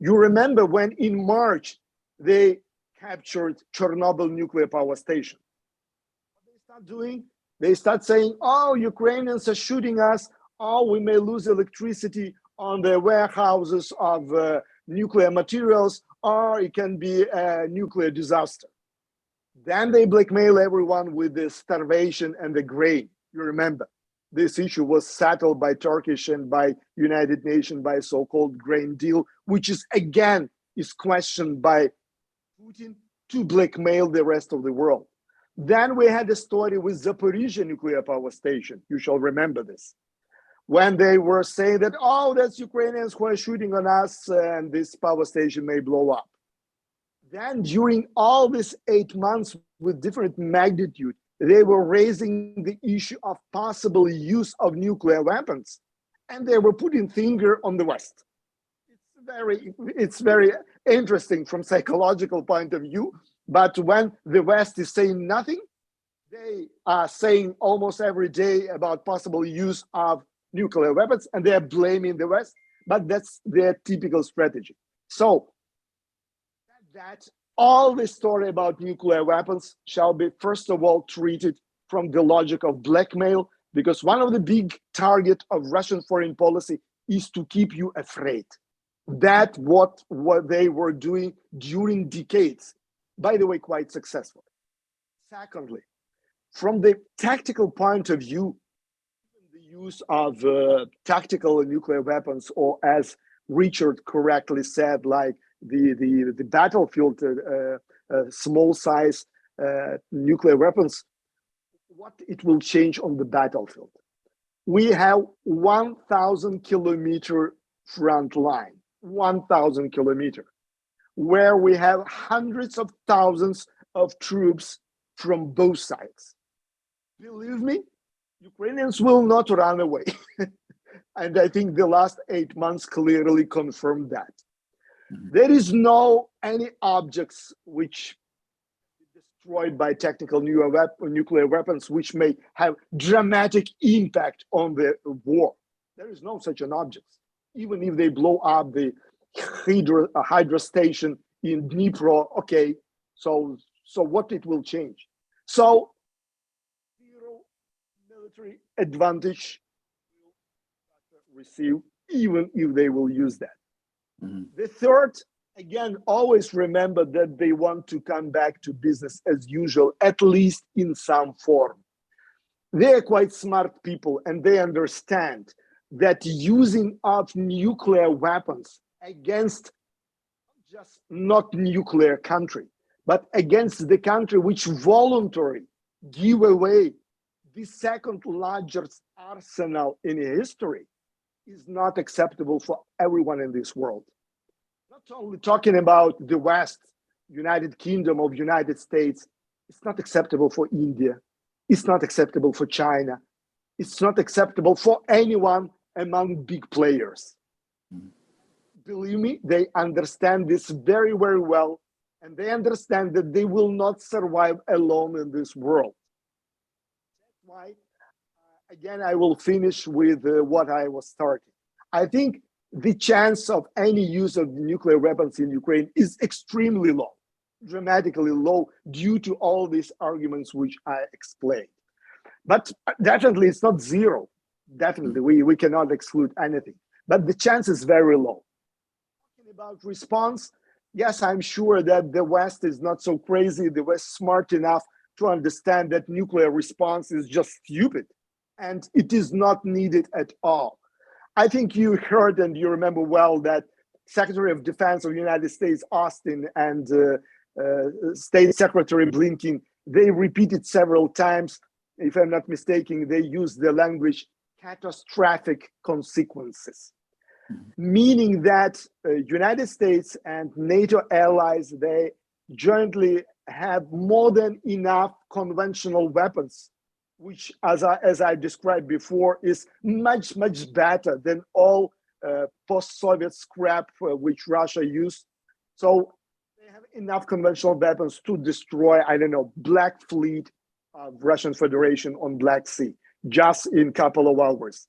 You remember when in March they captured Chernobyl nuclear power station. What they start doing? They start saying, oh, Ukrainians are shooting us. Oh, we may lose electricity on the warehouses of nuclear materials, or it can be a nuclear disaster. Then they blackmail everyone with the starvation and the grain. You remember, this issue was settled by Turkish and by United Nations by a so-called grain deal, which is again is questioned by Putin to blackmail the rest of the world. Then we had a story with Zaporizhia nuclear power station. You shall remember this. When they were saying that, oh, that's Ukrainians who are shooting on us and this power station may blow up. Then during all these 8 months with different magnitude, they were raising the issue of possible use of nuclear weapons, and they were putting finger on the West. It's very interesting from psychological point of view, but when the West is saying nothing, they are saying almost every day about possible use of nuclear weapons, and they are blaming the West, but that's their typical strategy. So that all the story about nuclear weapons shall be, first of all, treated from the logic of blackmail, because one of the big targets of Russian foreign policy is to keep you afraid. That's what they were doing during decades. By the way, quite successfully. Secondly, from the tactical point of view, the use of tactical nuclear weapons, or as Richard correctly said, like the battlefield small size nuclear weapons, what it will change on the battlefield. We have 1,000 kilometer front line, 1,000 kilometer, where we have hundreds of thousands of troops from both sides. Believe me, Ukrainians will not run away. And I think the last 8 months clearly confirmed that. There is no any objects which destroyed by tactical nuclear weapons which may have dramatic impact on the war. There is no such an object. Even if they blow up the hydro station in Dnipro, okay, so what it will change? So, zero military advantage will receive, even if they will use that. Mm-hmm. The third, again, always remember that they want to come back to business as usual, at least in some form. They are quite smart people, and they understand that using of nuclear weapons against just not nuclear country, but against the country which voluntarily give away the second largest arsenal in history is not acceptable for everyone in this world. Not only talking about the West, United Kingdom of United States, it's not acceptable for India. It's not acceptable for China. It's not acceptable for anyone among big players. Mm-hmm. Believe me, they understand this very, very well, and they understand that they will not survive alone in this world. That's why, again, I will finish with what I was starting. I think the chance of any use of nuclear weapons in Ukraine is extremely low, dramatically low, due to all these arguments which I explained. But definitely it's not zero. Definitely, we cannot exclude anything. But the chance is very low. Talking about response, yes, I'm sure that the West is not so crazy. The West smart enough to understand that nuclear response is just stupid and it is not needed at all. I think you heard and you remember well that Secretary of Defense of the United States, Austin, and State Secretary Blinken, they repeated several times, if I'm not mistaken, they used the language catastrophic consequences, meaning that United States and NATO allies, they jointly have more than enough conventional weapons, which, as I described before, is much, much better than all post-Soviet scrap which Russia used. So they have enough conventional weapons to destroy, I don't know, Black Fleet of Russian Federation on Black Sea, just in a couple of hours.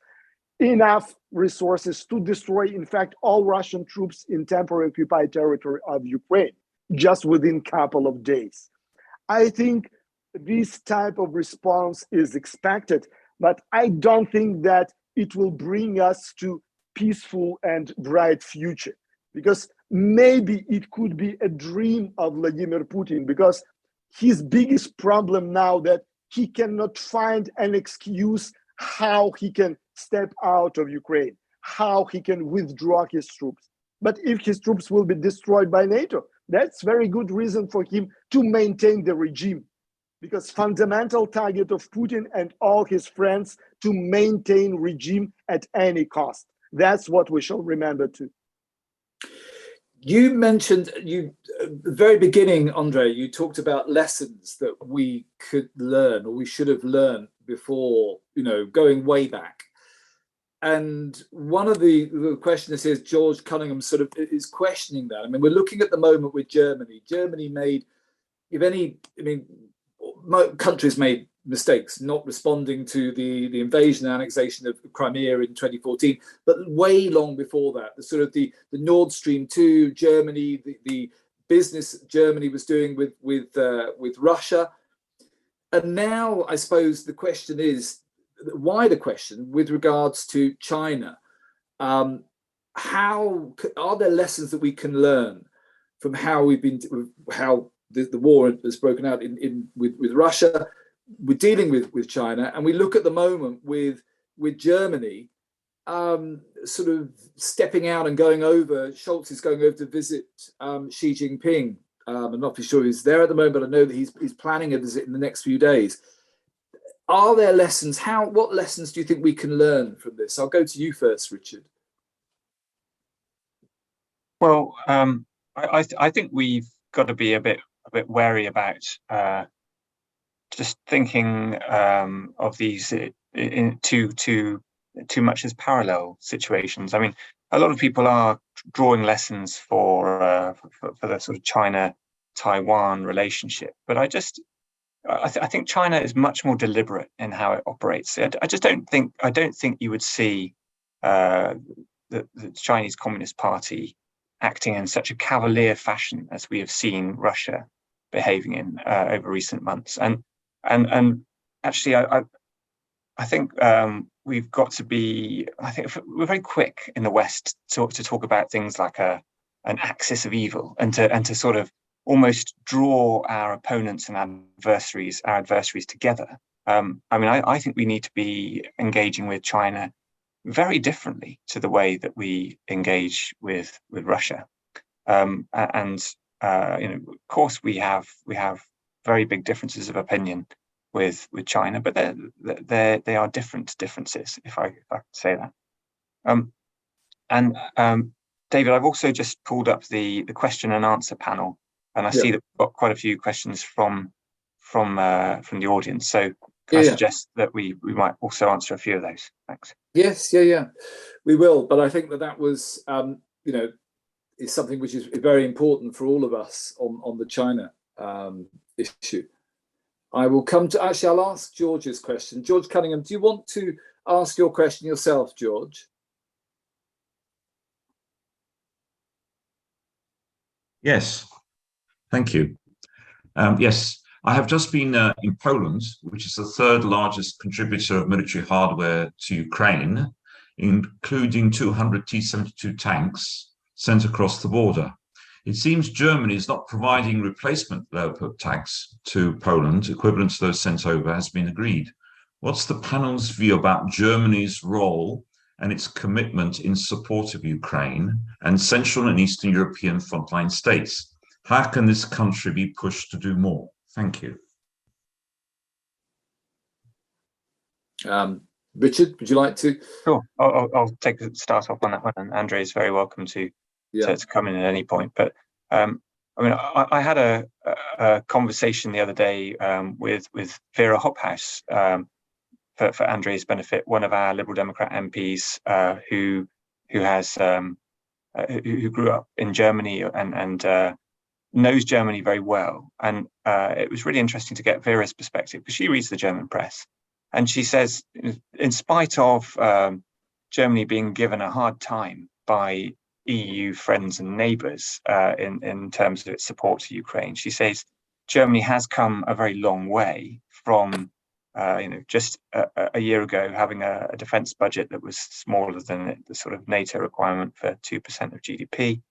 Enough resources to destroy, in fact, all Russian troops in temporary occupied territory of Ukraine, just within a couple of days. I think this type of response is expected, but I don't think that it will bring us to peaceful and bright future, because maybe it could be a dream of Vladimir Putin, because his biggest problem now that he cannot find an excuse how he can step out of Ukraine, how he can withdraw his troops. But if his troops will be destroyed by NATO, that's very good reason for him to maintain the regime, because fundamental target of Putin and all his friends to maintain regime at any cost. That's what we shall remember too.
You mentioned, at the very beginning, Andrii, you talked about lessons that we could learn or we should have learned before, going way back. And one of the questions is George Cunningham sort of is questioning that. I mean, we're looking at the moment with Germany. Germany made, countries made mistakes not responding to the invasion and annexation of Crimea in 2014, but way long before that, the Nord Stream 2, Germany, the business Germany was doing with Russia. And now I suppose the question is, the wider question with regards to China, how are there lessons that we can learn from how the war has broken out with Russia? We're dealing with China, and we look at the moment with Germany sort of stepping out and going over. Scholz is going over to visit Xi Jinping. I'm not sure he's there at the moment, but I know that he's planning a visit in the next few days. Are there lessons? What lessons do you think we can learn from this? I'll go to you first, Richard.
Well, I think we've got to be a bit wary about just thinking of these in too much as parallel situations. I mean, a lot of people are drawing lessons for the sort of China-Taiwan relationship, but I think China is much more deliberate in how it operates. I don't think you would see the Chinese Communist Party acting in such a cavalier fashion as we have seen Russia behaving in over recent months. And And actually, I think we've got to be. I think we're very quick in the West to talk about things like an axis of evil, and to sort of almost draw our opponents and our adversaries together. I mean, I think we need to be engaging with China very differently to the way that we engage with Russia. And of course, we have very big differences of opinion with China, but they are differences, if I could say that. David, I've also just pulled up the question and answer panel, and I see that we've got quite a few questions from the audience. So can I suggest that we might also answer a few of those? Thanks.
Yes, yeah, we will. But I think that was is something which is very important for all of us on the China issue. I will come to, actually, I'll ask George's question. George Cunningham, do you want to ask your question yourself, George?
Yes, thank you. Yes, I have just been in Poland, which is the third largest contributor of military hardware to Ukraine, including 200 T-72 tanks sent across the border. It seems Germany is not providing replacement Leopard tanks to Poland, equivalent to those sent over, has been agreed. What's the panel's view about Germany's role and its commitment in support of Ukraine and Central and Eastern European frontline states? How can this country be pushed to do more? Thank you.
Richard, would you like to?
Sure, I'll start off on that one, and Andrii is very welcome to come in at any point. But I mean, I had a conversation the other day with Vera Hophouse, for Andrii's benefit, one of our Liberal Democrat MPs who grew up in Germany and knows Germany very well. And it was really interesting to get Vera's perspective, because she reads the German press. And she says, in spite of Germany being given a hard time by EU friends and neighbours in terms of its support to Ukraine, she says Germany has come a very long way from just a year ago having a defence budget that was smaller than the sort of NATO requirement for 2% of GDP,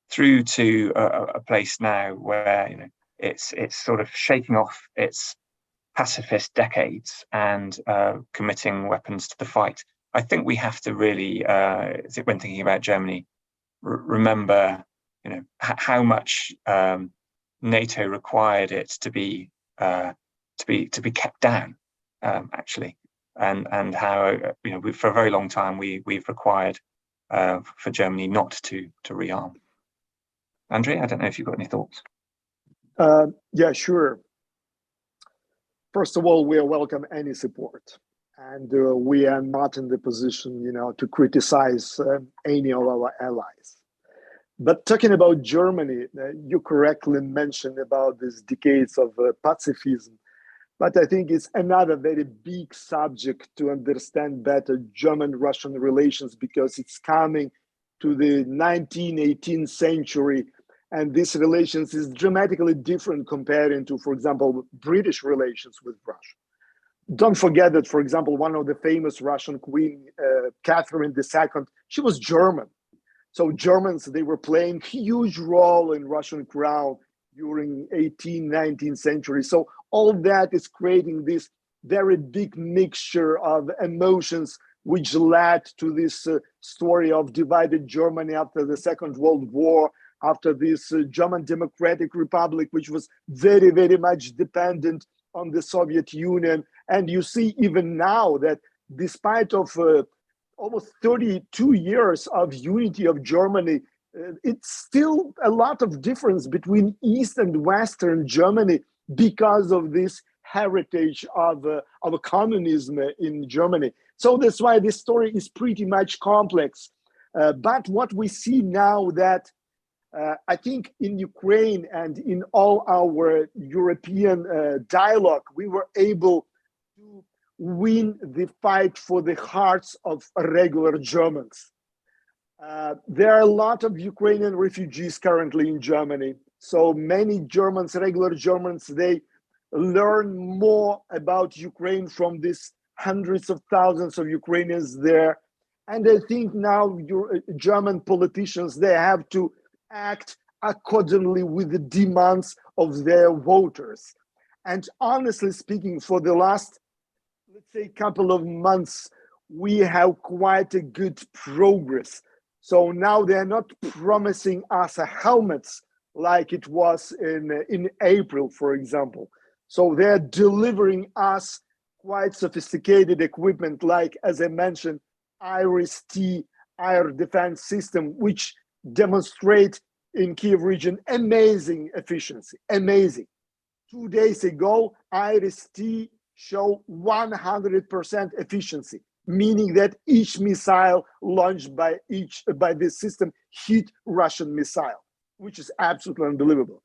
through to a place now where it's sort of shaking off its pacifist decades and committing weapons to the fight. I think we have to really, when thinking about Germany, remember, how much NATO required it to be kept down, actually, and how for a very long time we've required for Germany not to rearm. Andrii, I don't know if you've got any thoughts.
Yeah, sure. First of all, we welcome any support, and we are not in the position, to criticize any of our allies. But talking about Germany, you correctly mentioned about these decades of pacifism, but I think it's another very big subject to understand better German-Russian relations, because it's coming to the 19th, 18th century, and these relations is dramatically different comparing to, for example, British relations with Russia. Don't forget that, for example, one of the famous Russian queen, Catherine II, she was German. So Germans, they were playing huge role in Russian crown during 18th, 19th century. So all that is creating this very big mixture of emotions, which led to this story of divided Germany after the Second World War, after this German Democratic Republic, which was very, very much dependent on the Soviet Union. And you see even now that despite of almost 32 years of unity of Germany, it's still a lot of difference between East and Western Germany because of this heritage of communism in Germany. So that's why this story is pretty much complex. But what we see now that I think in Ukraine and in all our European dialogue, we were able to win the fight for the hearts of regular Germans. There are a lot of Ukrainian refugees currently in Germany. So many Germans, regular Germans, they learn more about Ukraine from these hundreds of thousands of Ukrainians there. And I think now your German politicians, they have to act accordingly with the demands of their voters. And honestly speaking, for the last, let's say, couple of months, we have quite a good progress. So now they're not promising us a helmets like it was in April, for example. So they're delivering us quite sophisticated equipment, like, as I mentioned, IRIS-T air defense system, which demonstrate in Kiev region amazing efficiency, amazing. 2 days ago, IRIS-T show 100% efficiency, meaning that each missile launched by this system hit Russian missile, which is absolutely unbelievable.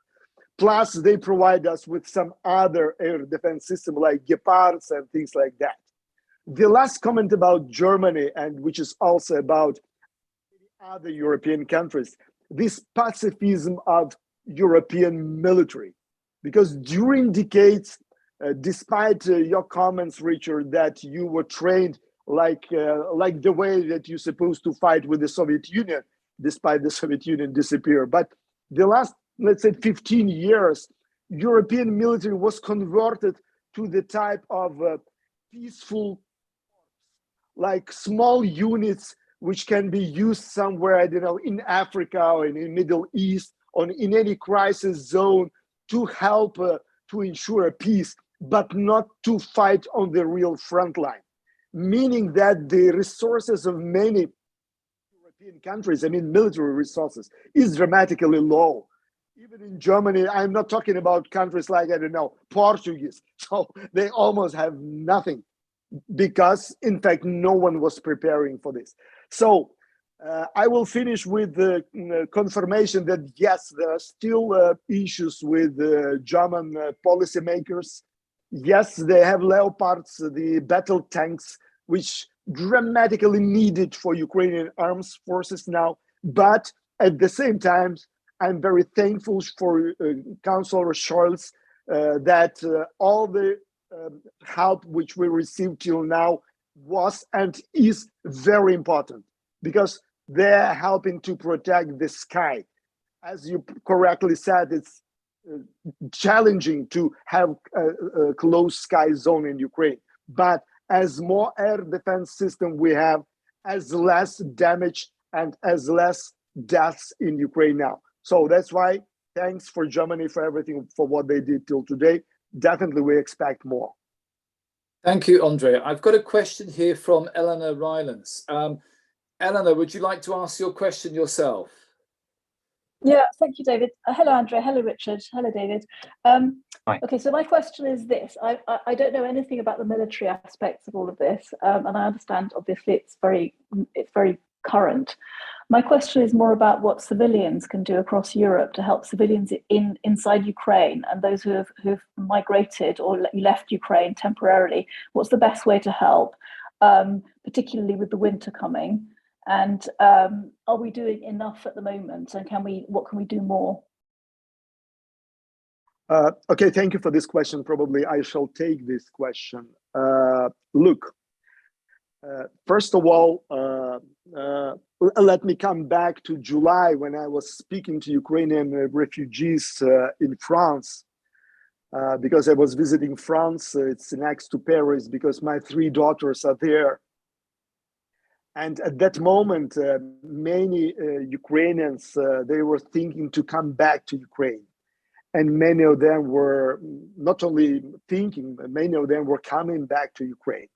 Plus, they provide us with some other air defense system like Gepards and things like that. The last comment about Germany, and which is also about other European countries, this pacifism of European military. Because during decades, despite your comments, Richard, that you were trained like the way that you're supposed to fight with the Soviet Union, despite the Soviet Union disappear. But the last, let's say, 15 years, European military was converted to the type of peaceful, like small units which can be used somewhere, I don't know, in Africa or in the Middle East or in any crisis zone to help to ensure peace, but not to fight on the real front line. Meaning that the resources of many European countries, I mean military resources, is dramatically low. Even in Germany, I'm not talking about countries like, I don't know, Portuguese. So they almost have nothing because, in fact, no one was preparing for this. So I will finish with the confirmation that, yes, there are still issues with German policymakers. Yes, they have Leopards, the battle tanks, which dramatically needed for Ukrainian armed forces now. But at the same time, I'm very thankful for Councillor Scholz that all the help which we received till now was and is very important, because they're helping to protect the sky. As you correctly said, it's challenging to have a closed sky zone in Ukraine. But as more air defense system we have, as less damage and as less deaths in Ukraine now. So that's why thanks for Germany for everything, for what they did till today. Definitely we expect more.
Thank you, Andrii. I've got a question here from Eleanor Rylance. Eleanor, would you like to ask your question yourself?
Yeah, thank you, David. Hello, Andrea. Hello, Richard. Hello, David. Okay, so my question is this. I don't know anything about the military aspects of all of this, and I understand, obviously, it's very current. My question is more about what civilians can do across Europe to help civilians inside Ukraine and those who've migrated or left Ukraine temporarily. What's the best way to help, particularly with the winter coming? And are we doing enough at the moment? And what can we do more?
Okay, thank you for this question. Probably I shall take this question. Look, first of all, let me come back to July when I was speaking to Ukrainian refugees in France, because I was visiting France. It's next to Paris because my 3 daughters are there. And at that moment, many Ukrainians, they were thinking to come back to Ukraine. And many of them were not only thinking, but many of them were coming back to Ukraine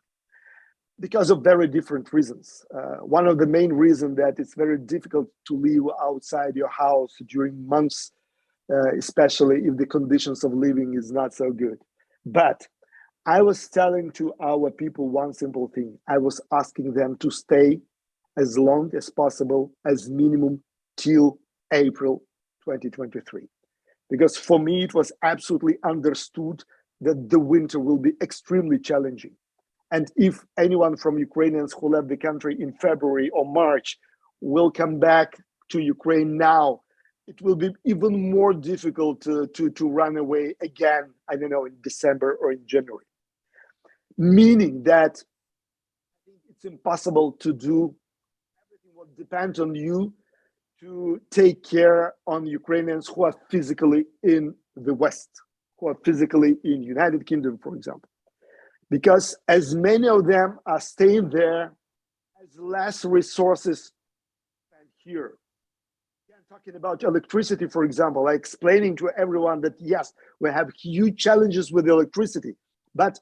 because of very different reasons. One of the main reasons that it's very difficult to live outside your house during months, especially if the conditions of living is not so good. But I was telling to our people one simple thing. I was asking them to stay as long as possible, as minimum till April 2023. Because for me, it was absolutely understood that the winter will be extremely challenging. And if anyone from Ukrainians who left the country in February or March will come back to Ukraine now, it will be even more difficult to run away again, I don't know, in December or in January. Meaning that it's impossible to do everything what depends on you to take care on Ukrainians who are physically in the West, who are physically in United Kingdom, for example. Because as many of them are staying there, as less resources than here. Again, talking about electricity, for example, like explaining to everyone that yes, we have huge challenges with electricity, but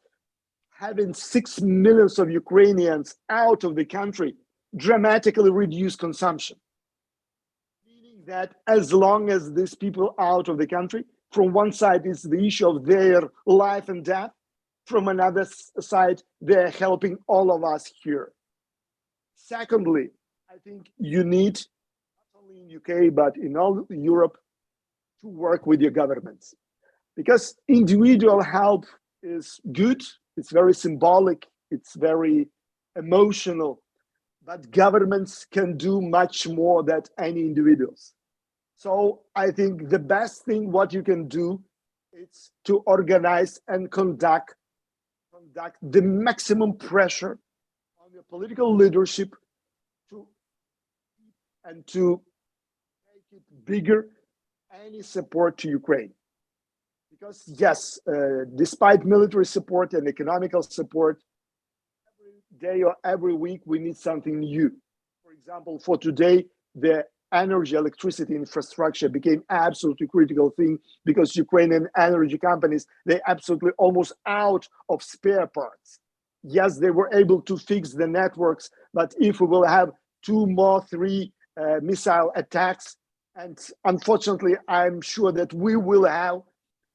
having 6 million of Ukrainians out of the country dramatically reduce consumption. Meaning that as long as these people out of the country, from one side is the issue of their life and death, from another side, they're helping all of us here. Secondly, I think you need, not only in UK, but in all Europe, to work with your governments. Because individual help is good, it's very symbolic, it's very emotional, but governments can do much more than any individuals. So I think the best thing what you can do is to organize and conduct the maximum pressure on your political leadership to make it bigger, any support to Ukraine. Because yes, despite military support and economical support, every day or every week we need something new. For example, for today, the energy, electricity infrastructure became absolutely critical thing because Ukrainian energy companies, they absolutely almost out of spare parts. Yes, they were able to fix the networks, but if we will have 2 more, 3 missile attacks, and unfortunately, I'm sure that we will have,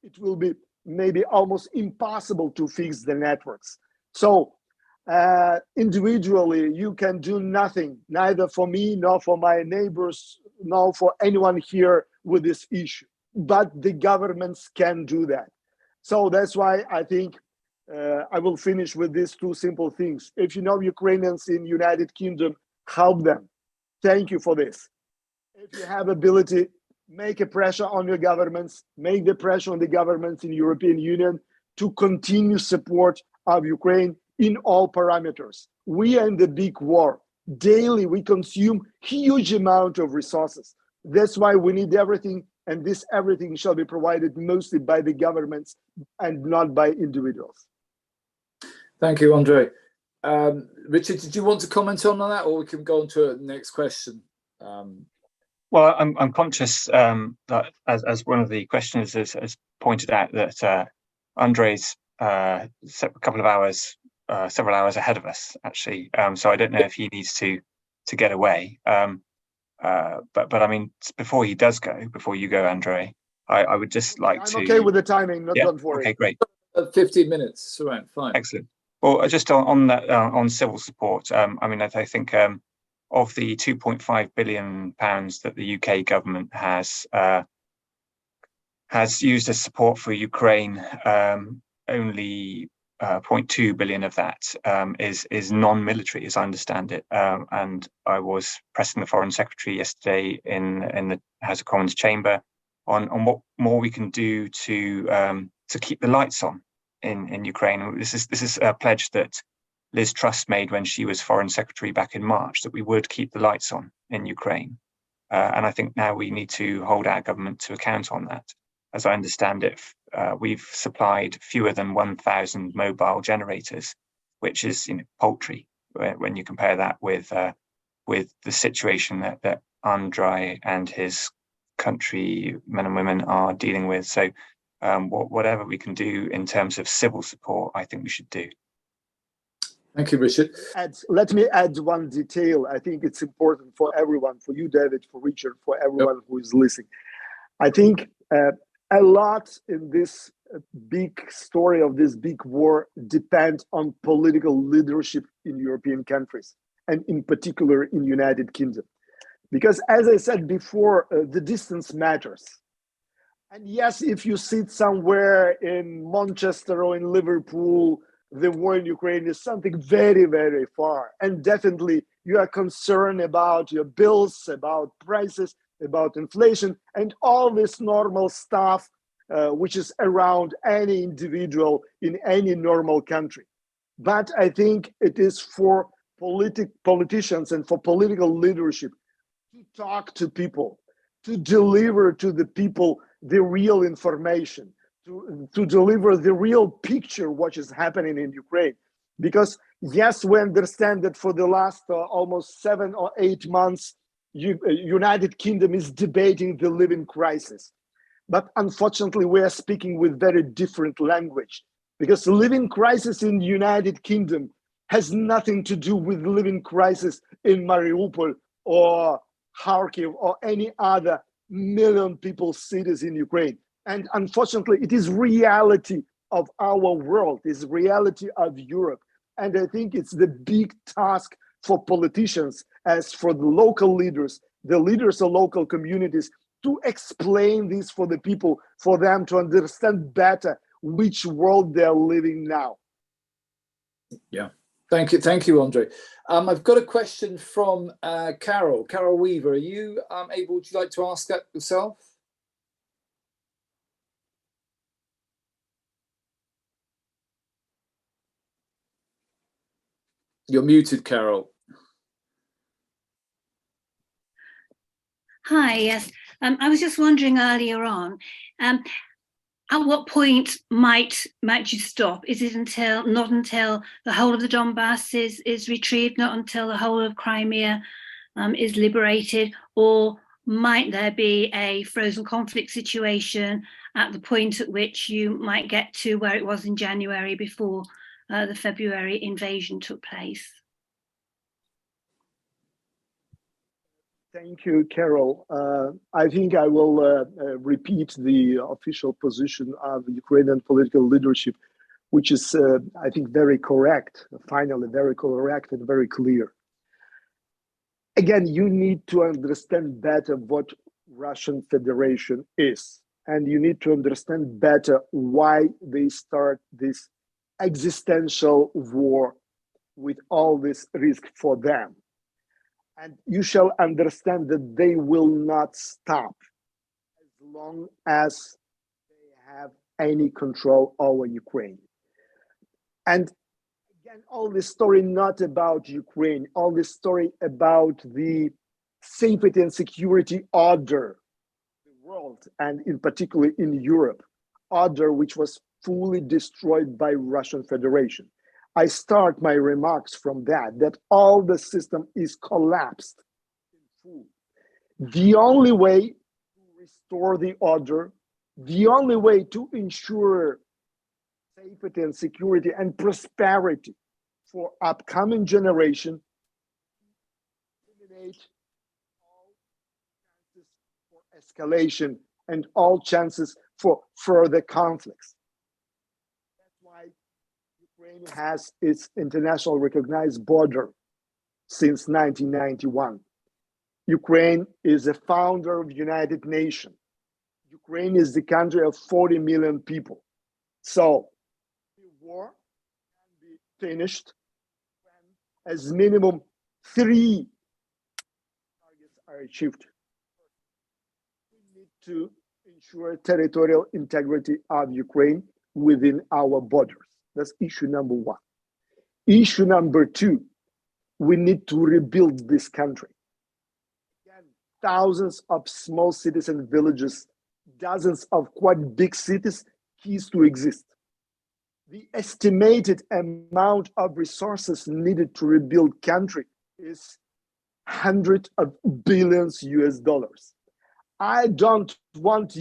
it will be maybe almost impossible to fix the networks. So individually, you can do nothing, neither for me, nor for my neighbors, nor for anyone here with this issue. But the governments can do that. So that's why I think I will finish with these 2 simple things. If you know Ukrainians in United Kingdom, help them. Thank you for this. If you have ability, make a pressure on your governments, make the pressure on the governments in European Union to continue support of Ukraine in all parameters. We are in the big war. Daily, we consume huge amount of resources. That's why we need everything, and this everything shall be provided mostly by the governments and not by individuals.
Thank you, Andrii. Richard, did you want to comment on that, or we can go on to the next question?
Well, I'm conscious that as one of the questioners has pointed out that Andrei's a couple of hours, several hours ahead of us, actually. So I don't know if he needs to get away. But I mean, before he does go, before you go, Andrii, I would just like to.
I'm okay with the timing.
Yeah?
Don't worry.
Okay, great.
15 minutes, so right, fine.
Excellent. Well, just on that, on civil support, I mean, I think of the £2.5 billion that the UK government has used as support for Ukraine, only 0.2 billion of that is non-military, as I understand it. And I was pressing the Foreign Secretary yesterday in the House of Commons chamber on what more we can do to keep the lights on in Ukraine. This is a pledge that Liz Truss made when she was Foreign Secretary back in March, that we would keep the lights on in Ukraine. And I think now we need to hold our government to account on that. As I understand it, we've supplied fewer than 1,000 mobile generators, which is paltry when you compare that with the situation that Andrii and his country men and women are dealing with. So whatever we can do in terms of civil support, I think we should do.
Thank you, Richard.
Let me add one detail. I think it's important for everyone, for you, David, for Richard, for everyone who is listening. I think a lot in this big story of this big war depends on political leadership in European countries, and in particular in United Kingdom. Because as I said before, the distance matters. And yes, if you sit somewhere in Manchester or in Liverpool, the war in Ukraine is something very, very far. And definitely you are concerned about your bills, about prices. about inflation, and all this normal stuff which is around any individual in any normal country. But I think it is for politicians and for political leadership to talk to people, to deliver to the people the real information, to deliver the real picture what is happening in Ukraine. Because yes, we understand that for the last almost 7 or 8 months, United Kingdom is debating the living crisis. But unfortunately, we are speaking with very different language, because the living crisis in the United Kingdom has nothing to do with living crisis in Mariupol or Kharkiv or any other million people cities in Ukraine. And unfortunately, it is reality of our world, is reality of Europe. And I think it's the big task for politicians, as for the local leaders, the leaders of local communities, to explain this for the people, for them to understand better which world they're living now.
Yeah, thank you, Andrii. I've got a question from Carol Weaver. Are you able? Would you like to ask that yourself? You're muted, Carol.
Hi, yes. I was just wondering earlier on, at what point might you stop? Is it not until the whole of the Donbass is retrieved, not until the whole of Crimea is liberated, or might there be a frozen conflict situation at the point at which you might get to where it was in January before the February invasion took place?
Thank you, Carol. I think I will repeat the official position of the Ukrainian political leadership, which is, I think, very correct, finally very correct and very clear. Again, you need to understand better what Russian Federation is, and you need to understand better why they start this existential war with all this risk for them. And you shall understand that they will not stop as long as they have any control over Ukraine. And again, all this story not about Ukraine, all this story about the safety and security order in the world, and in particular in Europe, order which was fully destroyed by Russian Federation. I start my remarks from that all the system is collapsed in full. The only way to restore the order, the only way to ensure safety and security and prosperity for upcoming generation, eliminate all chances for escalation and all chances for further conflicts. Ukraine has its international recognized border since 1991. Ukraine is a founder of the United Nations. Ukraine is the country of 40 million people. So the war can be finished when as minimum 3 targets are achieved. We need to ensure territorial integrity of Ukraine within our borders. That's issue number one. Issue number two, we need to rebuild this country. Again, thousands of small cities and villages, dozens of quite big cities cease to exist. The estimated amount of resources needed to rebuild country is hundreds of billions US dollars. I don't want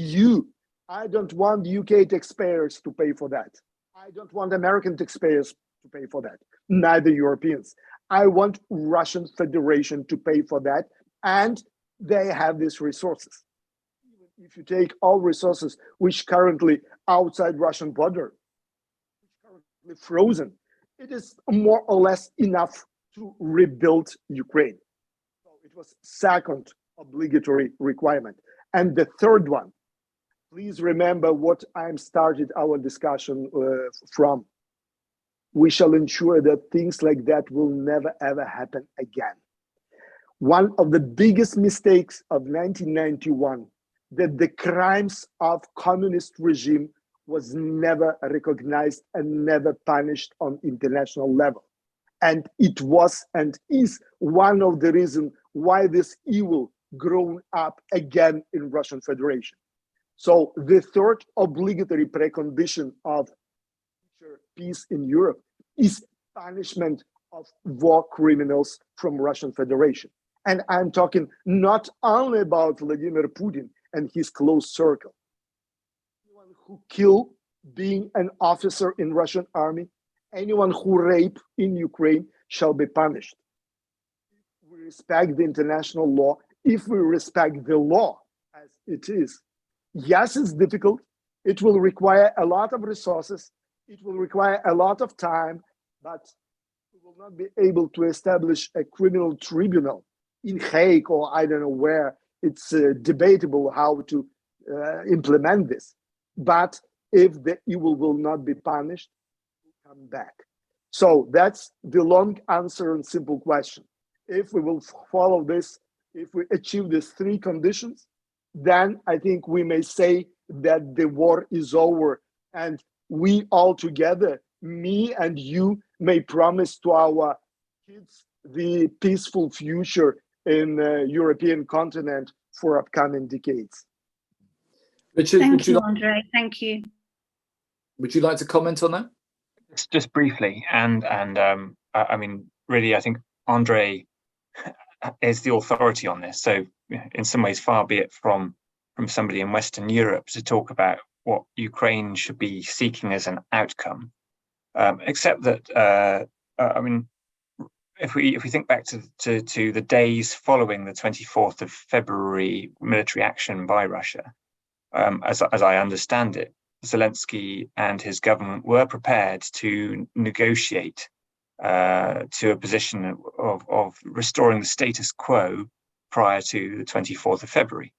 UK taxpayers to pay for that. I don't want American taxpayers to pay for that, neither Europeans. I want Russian Federation to pay for that, and they have these resources. Even if you take all resources which currently outside Russian border, which currently frozen, it is more or less enough to rebuild Ukraine. So it was second obligatory requirement. And the third one, please remember what I'm started our discussion from. We shall ensure that things like that will never ever happen again. one of the biggest mistakes of 1991, that the crimes of communist regime was never recognized and never punished on international level. And it was and is one of the reasons why this evil grown up again in Russian Federation. So the third obligatory precondition of peace in Europe is punishment of war criminals from Russian Federation. And I'm talking not only about Vladimir Putin and his close circle. Anyone who killed being an officer in Russian army, anyone who raped in Ukraine shall be punished. If we respect the international law, if we respect the law as it is, yes, it's difficult. It will require a lot of resources. It will require a lot of time, but we will not be able to establish a criminal tribunal in Hague or I don't know where. It's debatable how to implement this. But if the evil will not be punished, it will come back. So that's the long answer and simple question. If we will follow this, if we achieve these three conditions, then I think we may say that the war is over, and we all together, me and you, may promise to our kids the peaceful future in the European continent for upcoming decades.
Richard,
thank you, Andrei. Thank you.
Would you like to comment on that?
Just briefly, and I mean, really, I think Andrei is the authority on this. So, in some ways, far be it from somebody in Western Europe to talk about what Ukraine should be seeking as an outcome. Except that, I mean, if we think back to the days following the 24th of February military action by Russia, as I understand it, Zelensky and his government were prepared to negotiate to a position of restoring the status quo prior to the 24th of February,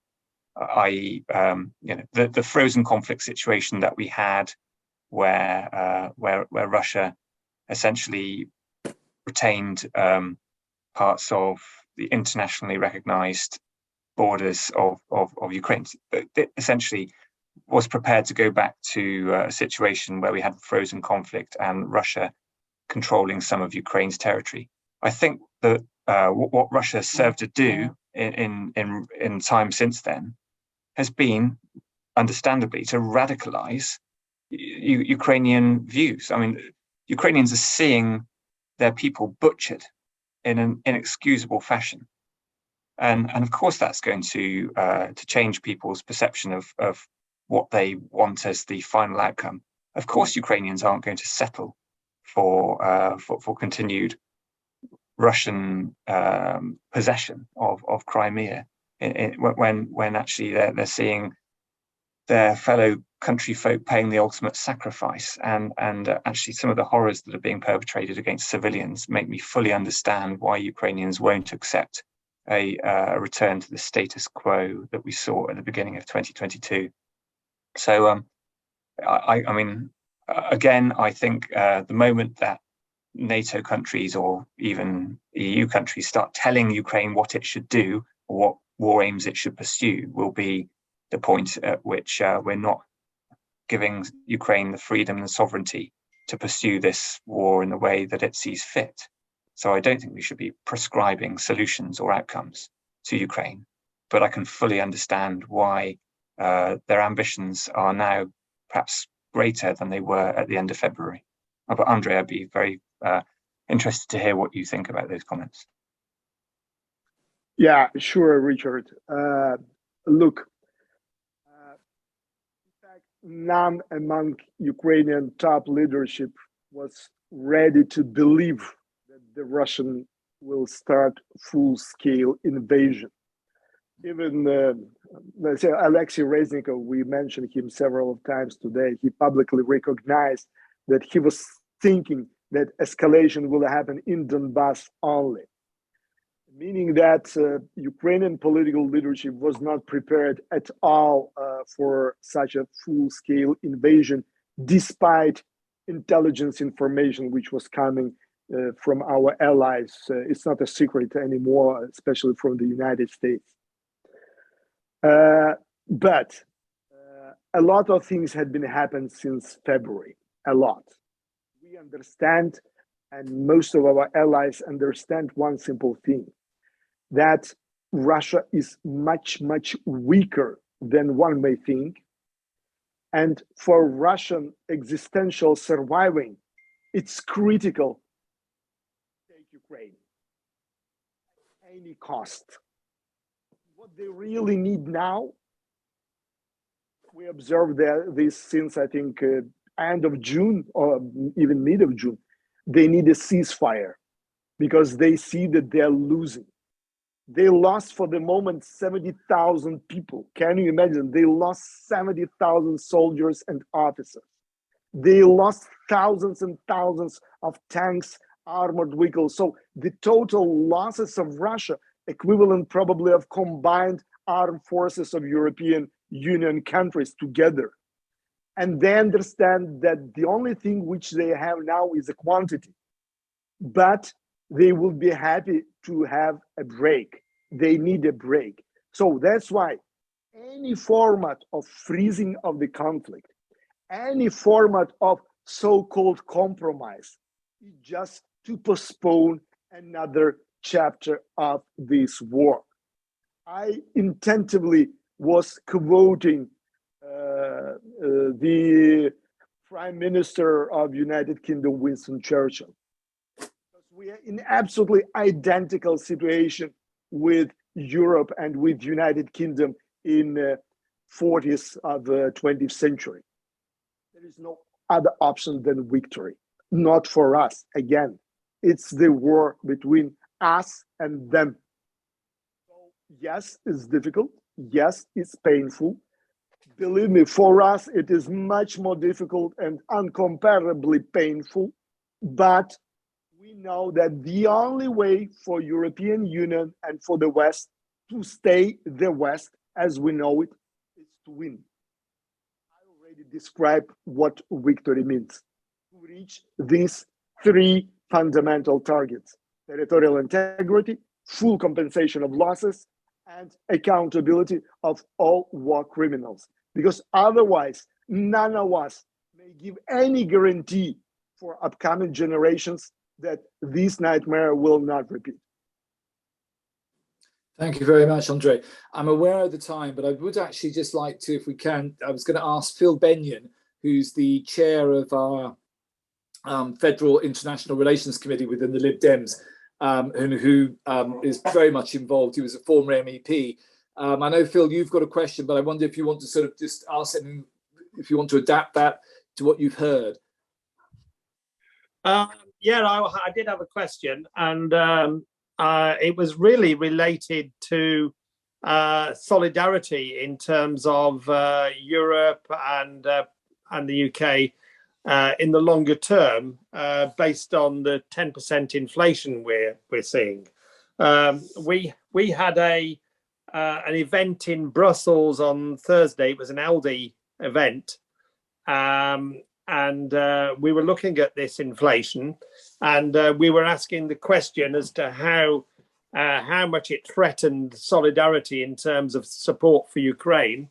i.e., the frozen conflict situation that we had, where Russia essentially retained parts of the internationally recognized borders of Ukraine. It essentially was prepared to go back to a situation where we had frozen conflict and Russia controlling some of Ukraine's territory. I think that what Russia served to do in time since then has been, understandably, to radicalize Ukrainian views. I mean, Ukrainians are seeing their people butchered in an inexcusable fashion, and of course that's going to change people's perception of what they want as the final outcome. Of course, Ukrainians aren't going to settle for continued Russian possession of Crimea when actually they're seeing their fellow country folk paying the ultimate sacrifice, and actually some of the horrors that are being perpetrated against civilians make me fully understand why Ukrainians won't accept a return to the status quo that we saw at the beginning of 2022. So I mean, again, I think the moment that NATO countries or even EU countries start telling Ukraine what it should do or what war aims it should pursue will be the point at which we're not giving Ukraine the freedom and sovereignty to pursue this war in the way that it sees fit. So I don't think we should be prescribing solutions or outcomes to Ukraine, but I can fully understand why their ambitions are now perhaps greater than they were at the end of February. But Andrei, I'd be very interested to hear what you think about those comments.
Yeah, sure, Richard. Look, in fact, none among Ukrainian top leadership was ready to believe that the Russian will start full-scale invasion. Even, let's say, Alexei Reznikov, we mentioned him several times today, he publicly recognized that he was thinking that escalation will happen in Donbass only, meaning that Ukrainian political leadership was not prepared at all for such a full-scale invasion, despite intelligence information which was coming from our allies. It's not a secret anymore, especially from the United States. But a lot of things had been happened since February, a lot. We understand, and most of our allies understand one simple thing, that Russia is much, much weaker than one may think. And for Russian existential surviving, it's critical to take Ukraine at any cost. What they really need now, we observed this since, I think, end of June or even mid of June, they need a ceasefire because they see that they're losing. They lost for the moment 70,000 people. Can you imagine? They lost 70,000 soldiers and officers. They lost thousands and thousands of tanks, armored vehicles. So the total losses of Russia, equivalent probably of combined armed forces of European Union countries together. And they understand that the only thing which they have now is a quantity. But they will be happy to have a break. They need a break. So that's why any format of freezing of the conflict, any format of so-called compromise, is just to postpone another chapter of this war. I intentionally was quoting the Prime Minister of United Kingdom, Winston Churchill. We are in absolutely identical situation with Europe and with United Kingdom in 40s of the 20th century. There is no other option than victory. Not for us. Again, it's the war between us and them. So yes, it's difficult. Yes, it's painful. Believe me, for us, it is much more difficult and incomparably painful. But we know that the only way for European Union and for the West to stay the West as we know it is to win. I already described what victory means. To reach these three fundamental targets: territorial integrity, full compensation of losses, and accountability of all war criminals. Because otherwise, none of us may give any guarantee for upcoming generations that this nightmare will not repeat.
Thank you very much, Andrii. I'm aware of the time, but I would actually just like to, if we can, I was going to ask Phil Benyon, who's the chair of our Federal International Relations Committee within the Lib Dems, and who is very much involved. He was a former MEP. I know, Phil, you've got a question, but I wonder if you want to sort of just ask him, if you want to adapt that to what you've heard.
Yeah, I did have a question, and it was really related to solidarity in terms of Europe and the UK in the longer term, based on the 10% inflation we're seeing. We had an event in Brussels on Thursday. It was an Aldi event. And we were looking at this inflation, and we were asking the question as to how much it threatened solidarity in terms of support for Ukraine,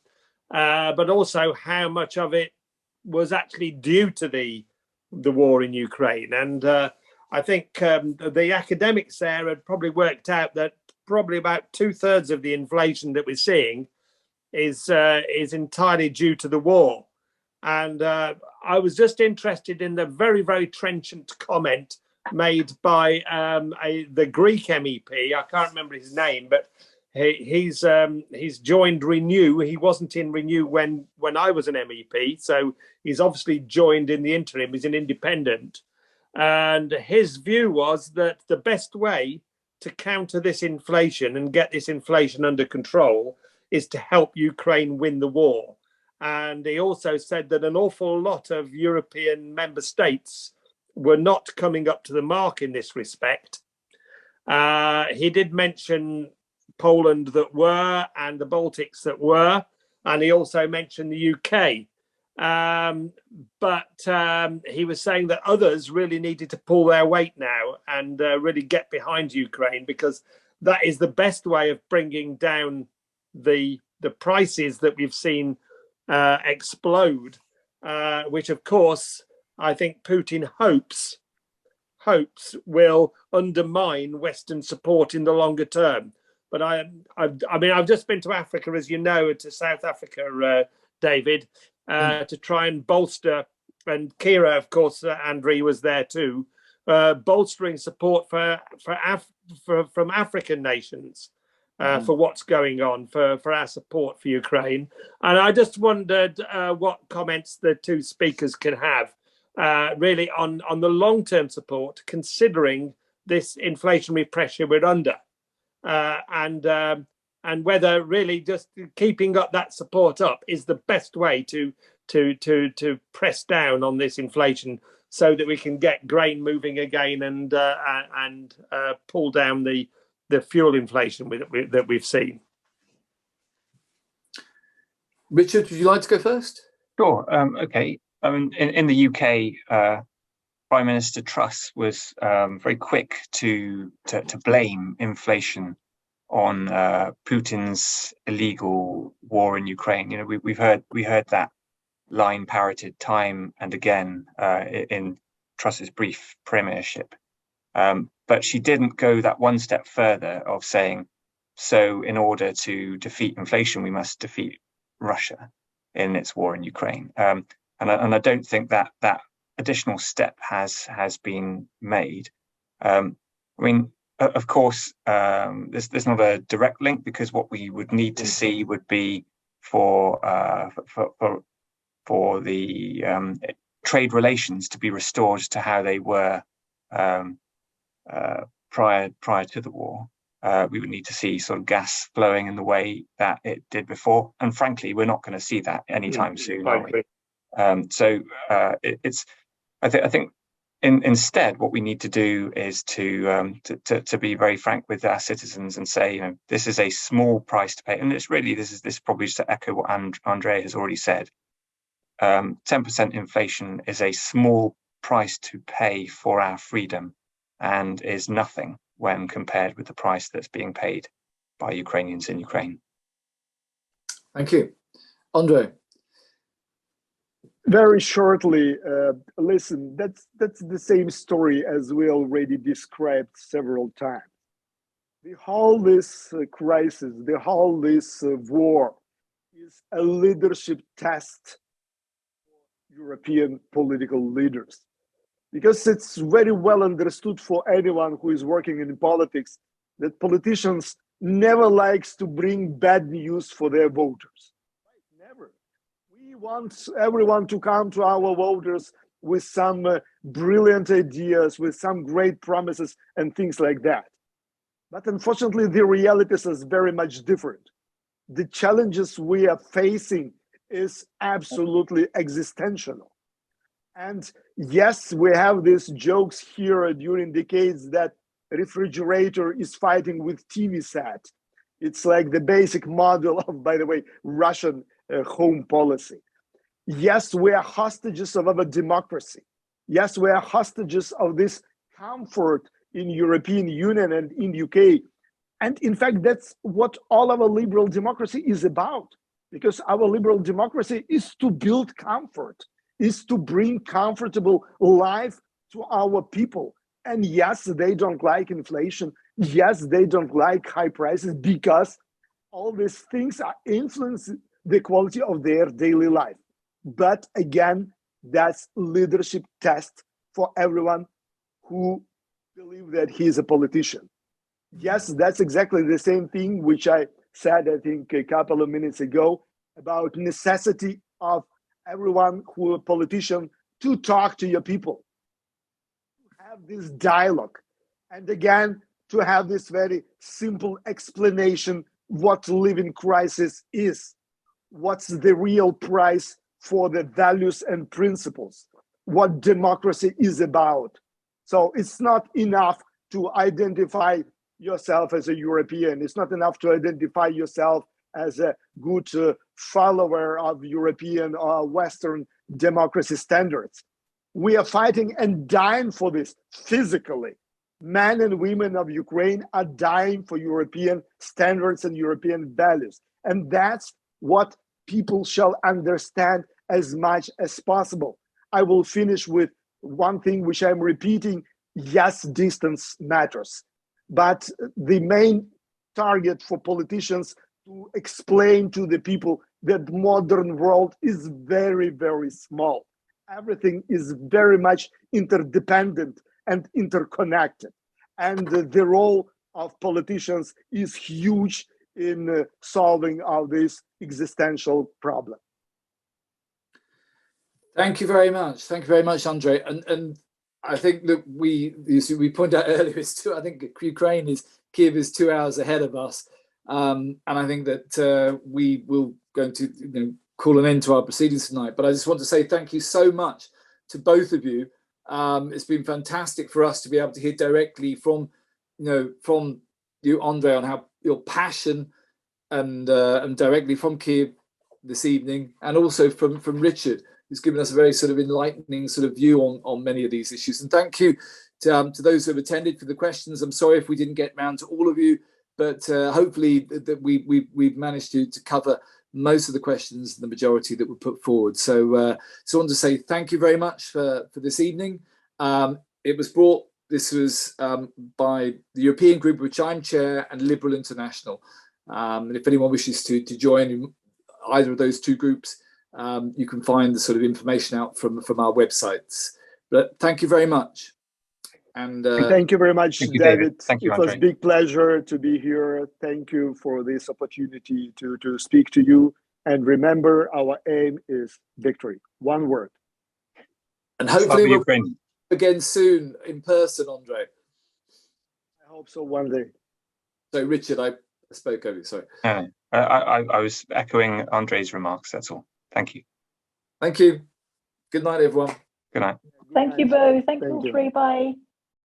but also how much of it was actually due to the war in Ukraine. And I think the academics there had probably worked out that probably about 2/3 of the inflation that we're seeing is entirely due to the war. And I was just interested in the very, very trenchant comment made by the Greek MEP. I can't remember his name, but he's joined Renew. He wasn't in Renew when I was an MEP, so he's obviously joined in the interim. He's an independent. And his view was that the best way to counter this inflation and get this inflation under control is to help Ukraine win the war. And he also said that an awful lot of European member states were not coming up to the mark in this respect. He did mention Poland that were, and the Baltics that were, and he also mentioned the UK. But he was saying that others really needed to pull their weight now and really get behind Ukraine, because that is the best way of bringing down the prices that we've seen explode, which of course I think Putin hopes will undermine Western support in the longer term. But I mean, I've just been to Africa, as you know, to South Africa, David, to try and bolster, and Kira, of course, Andrii was there too, bolstering support from African nations for what's going on, for our support for Ukraine. And I just wondered what comments the two speakers can have really on the long-term support, considering this inflationary pressure we're under, and whether really just keeping up that support up is the best way to press down on this inflation, so that we can get grain moving again and pull down the fuel inflation that we've seen.
Richard, would you like to go first?
Sure. Okay. I mean, in the UK, Prime Minister Truss was very quick to blame inflation on Putin's illegal war in Ukraine. You know, we heard that line parroted time and again in Truss's brief premiership, but she didn't go that one step further of saying, so in order to defeat inflation, we must defeat Russia in its war in Ukraine. And I don't think that additional step has been made. I mean, of course, there's not a direct link, because what we would need to see would be for the trade relations to be restored to how they were prior to the war. We would need to see sort of gas flowing in the way that it did before, and frankly, we're not going to see that anytime soon, are we? I think instead, what we need to do is to be very frank with our citizens and say, you know, this is a small price to pay, and it's really this probably just to echo what Andrii has already said. 10% inflation is a small price to pay for our freedom, and is nothing when compared with the price that's being paid by Ukrainians in Ukraine.
Thank you. Andrii.
Very shortly, listen, that's the same story as we already described several times. The whole this crisis, the whole this war is a leadership test for European political leaders. Because it's very well understood for anyone who is working in politics that politicians never likes to bring bad news for their voters. Never. We want everyone to come to our voters with some brilliant ideas, with some great promises and things like that. But unfortunately, the realities is very much different. The challenges we are facing is absolutely existential. And yes, we have these jokes here during decades that refrigerator is fighting with TV set. It's like the basic model of, by the way, Russian home policy. Yes, we are hostages of our democracy. Yes, we are hostages of this comfort in European Union and in UK. And in fact, that's what all our liberal democracy is about, because our liberal democracy is to build comfort, is to bring comfortable life to our people. And yes, they don't like inflation. Yes, they don't like high prices, because all these things are influencing the quality of their daily life. But again, that's leadership test for everyone who believes that he is a politician. Yes, that's exactly the same thing which I said, I think, a couple of minutes ago, about necessity of everyone who is a politician to talk to your people, to have this dialogue, and again, to have this very simple explanation what living crisis is, what's the real price for the values and principles, what democracy is about. So it's not enough to identify yourself as a European. It's not enough to identify yourself as a good follower of European or Western democracy standards. We are fighting and dying for this physically. Men and women of Ukraine are dying for European standards and European values. And that's what people shall understand as much as possible. I will finish with one thing which I'm repeating. Yes, distance matters. But the main target for politicians to explain to the people that modern world is very, very small. Everything is very much interdependent and interconnected. And the role of politicians is huge in solving all this existential problem.
Thank you very much. Thank you very much, Andrii. And I think that we pointed out earlier, I think Kiev is 2 hours ahead of us. And I think that we will going to call an end to our proceedings tonight. But I just want to say thank you so much to both of you. It's been fantastic for us to be able to hear directly from you, Andrii, on how your passion and directly from Kiev this evening, and also from Richard, who's given us a very sort of enlightening sort of view on many of these issues. And thank you to those who have attended for the questions. I'm sorry if we didn't get round to all of you, but hopefully that we've managed to cover most of the questions, the majority that were put forward. So I want to say thank you very much for this evening. It was brought, this was by the European group, which I'm chair, and Liberal International. And if anyone wishes to join in either of those two groups, you can find the sort of information out from our websites. But thank you very much. And
thank you very much, David.
Thank you,
it was a big pleasure to be here. Thank you for this opportunity to speak to you. And remember, our aim is victory. One word.
And hopefully we'll again soon in person, Andrii.
I hope so one day.
So Richard, I spoke over you, sorry.
I was echoing Andrei's remarks, that's all. Thank you.
Thank you. Good night, everyone.
Good night.
Thank you both. Thank you all three. Bye.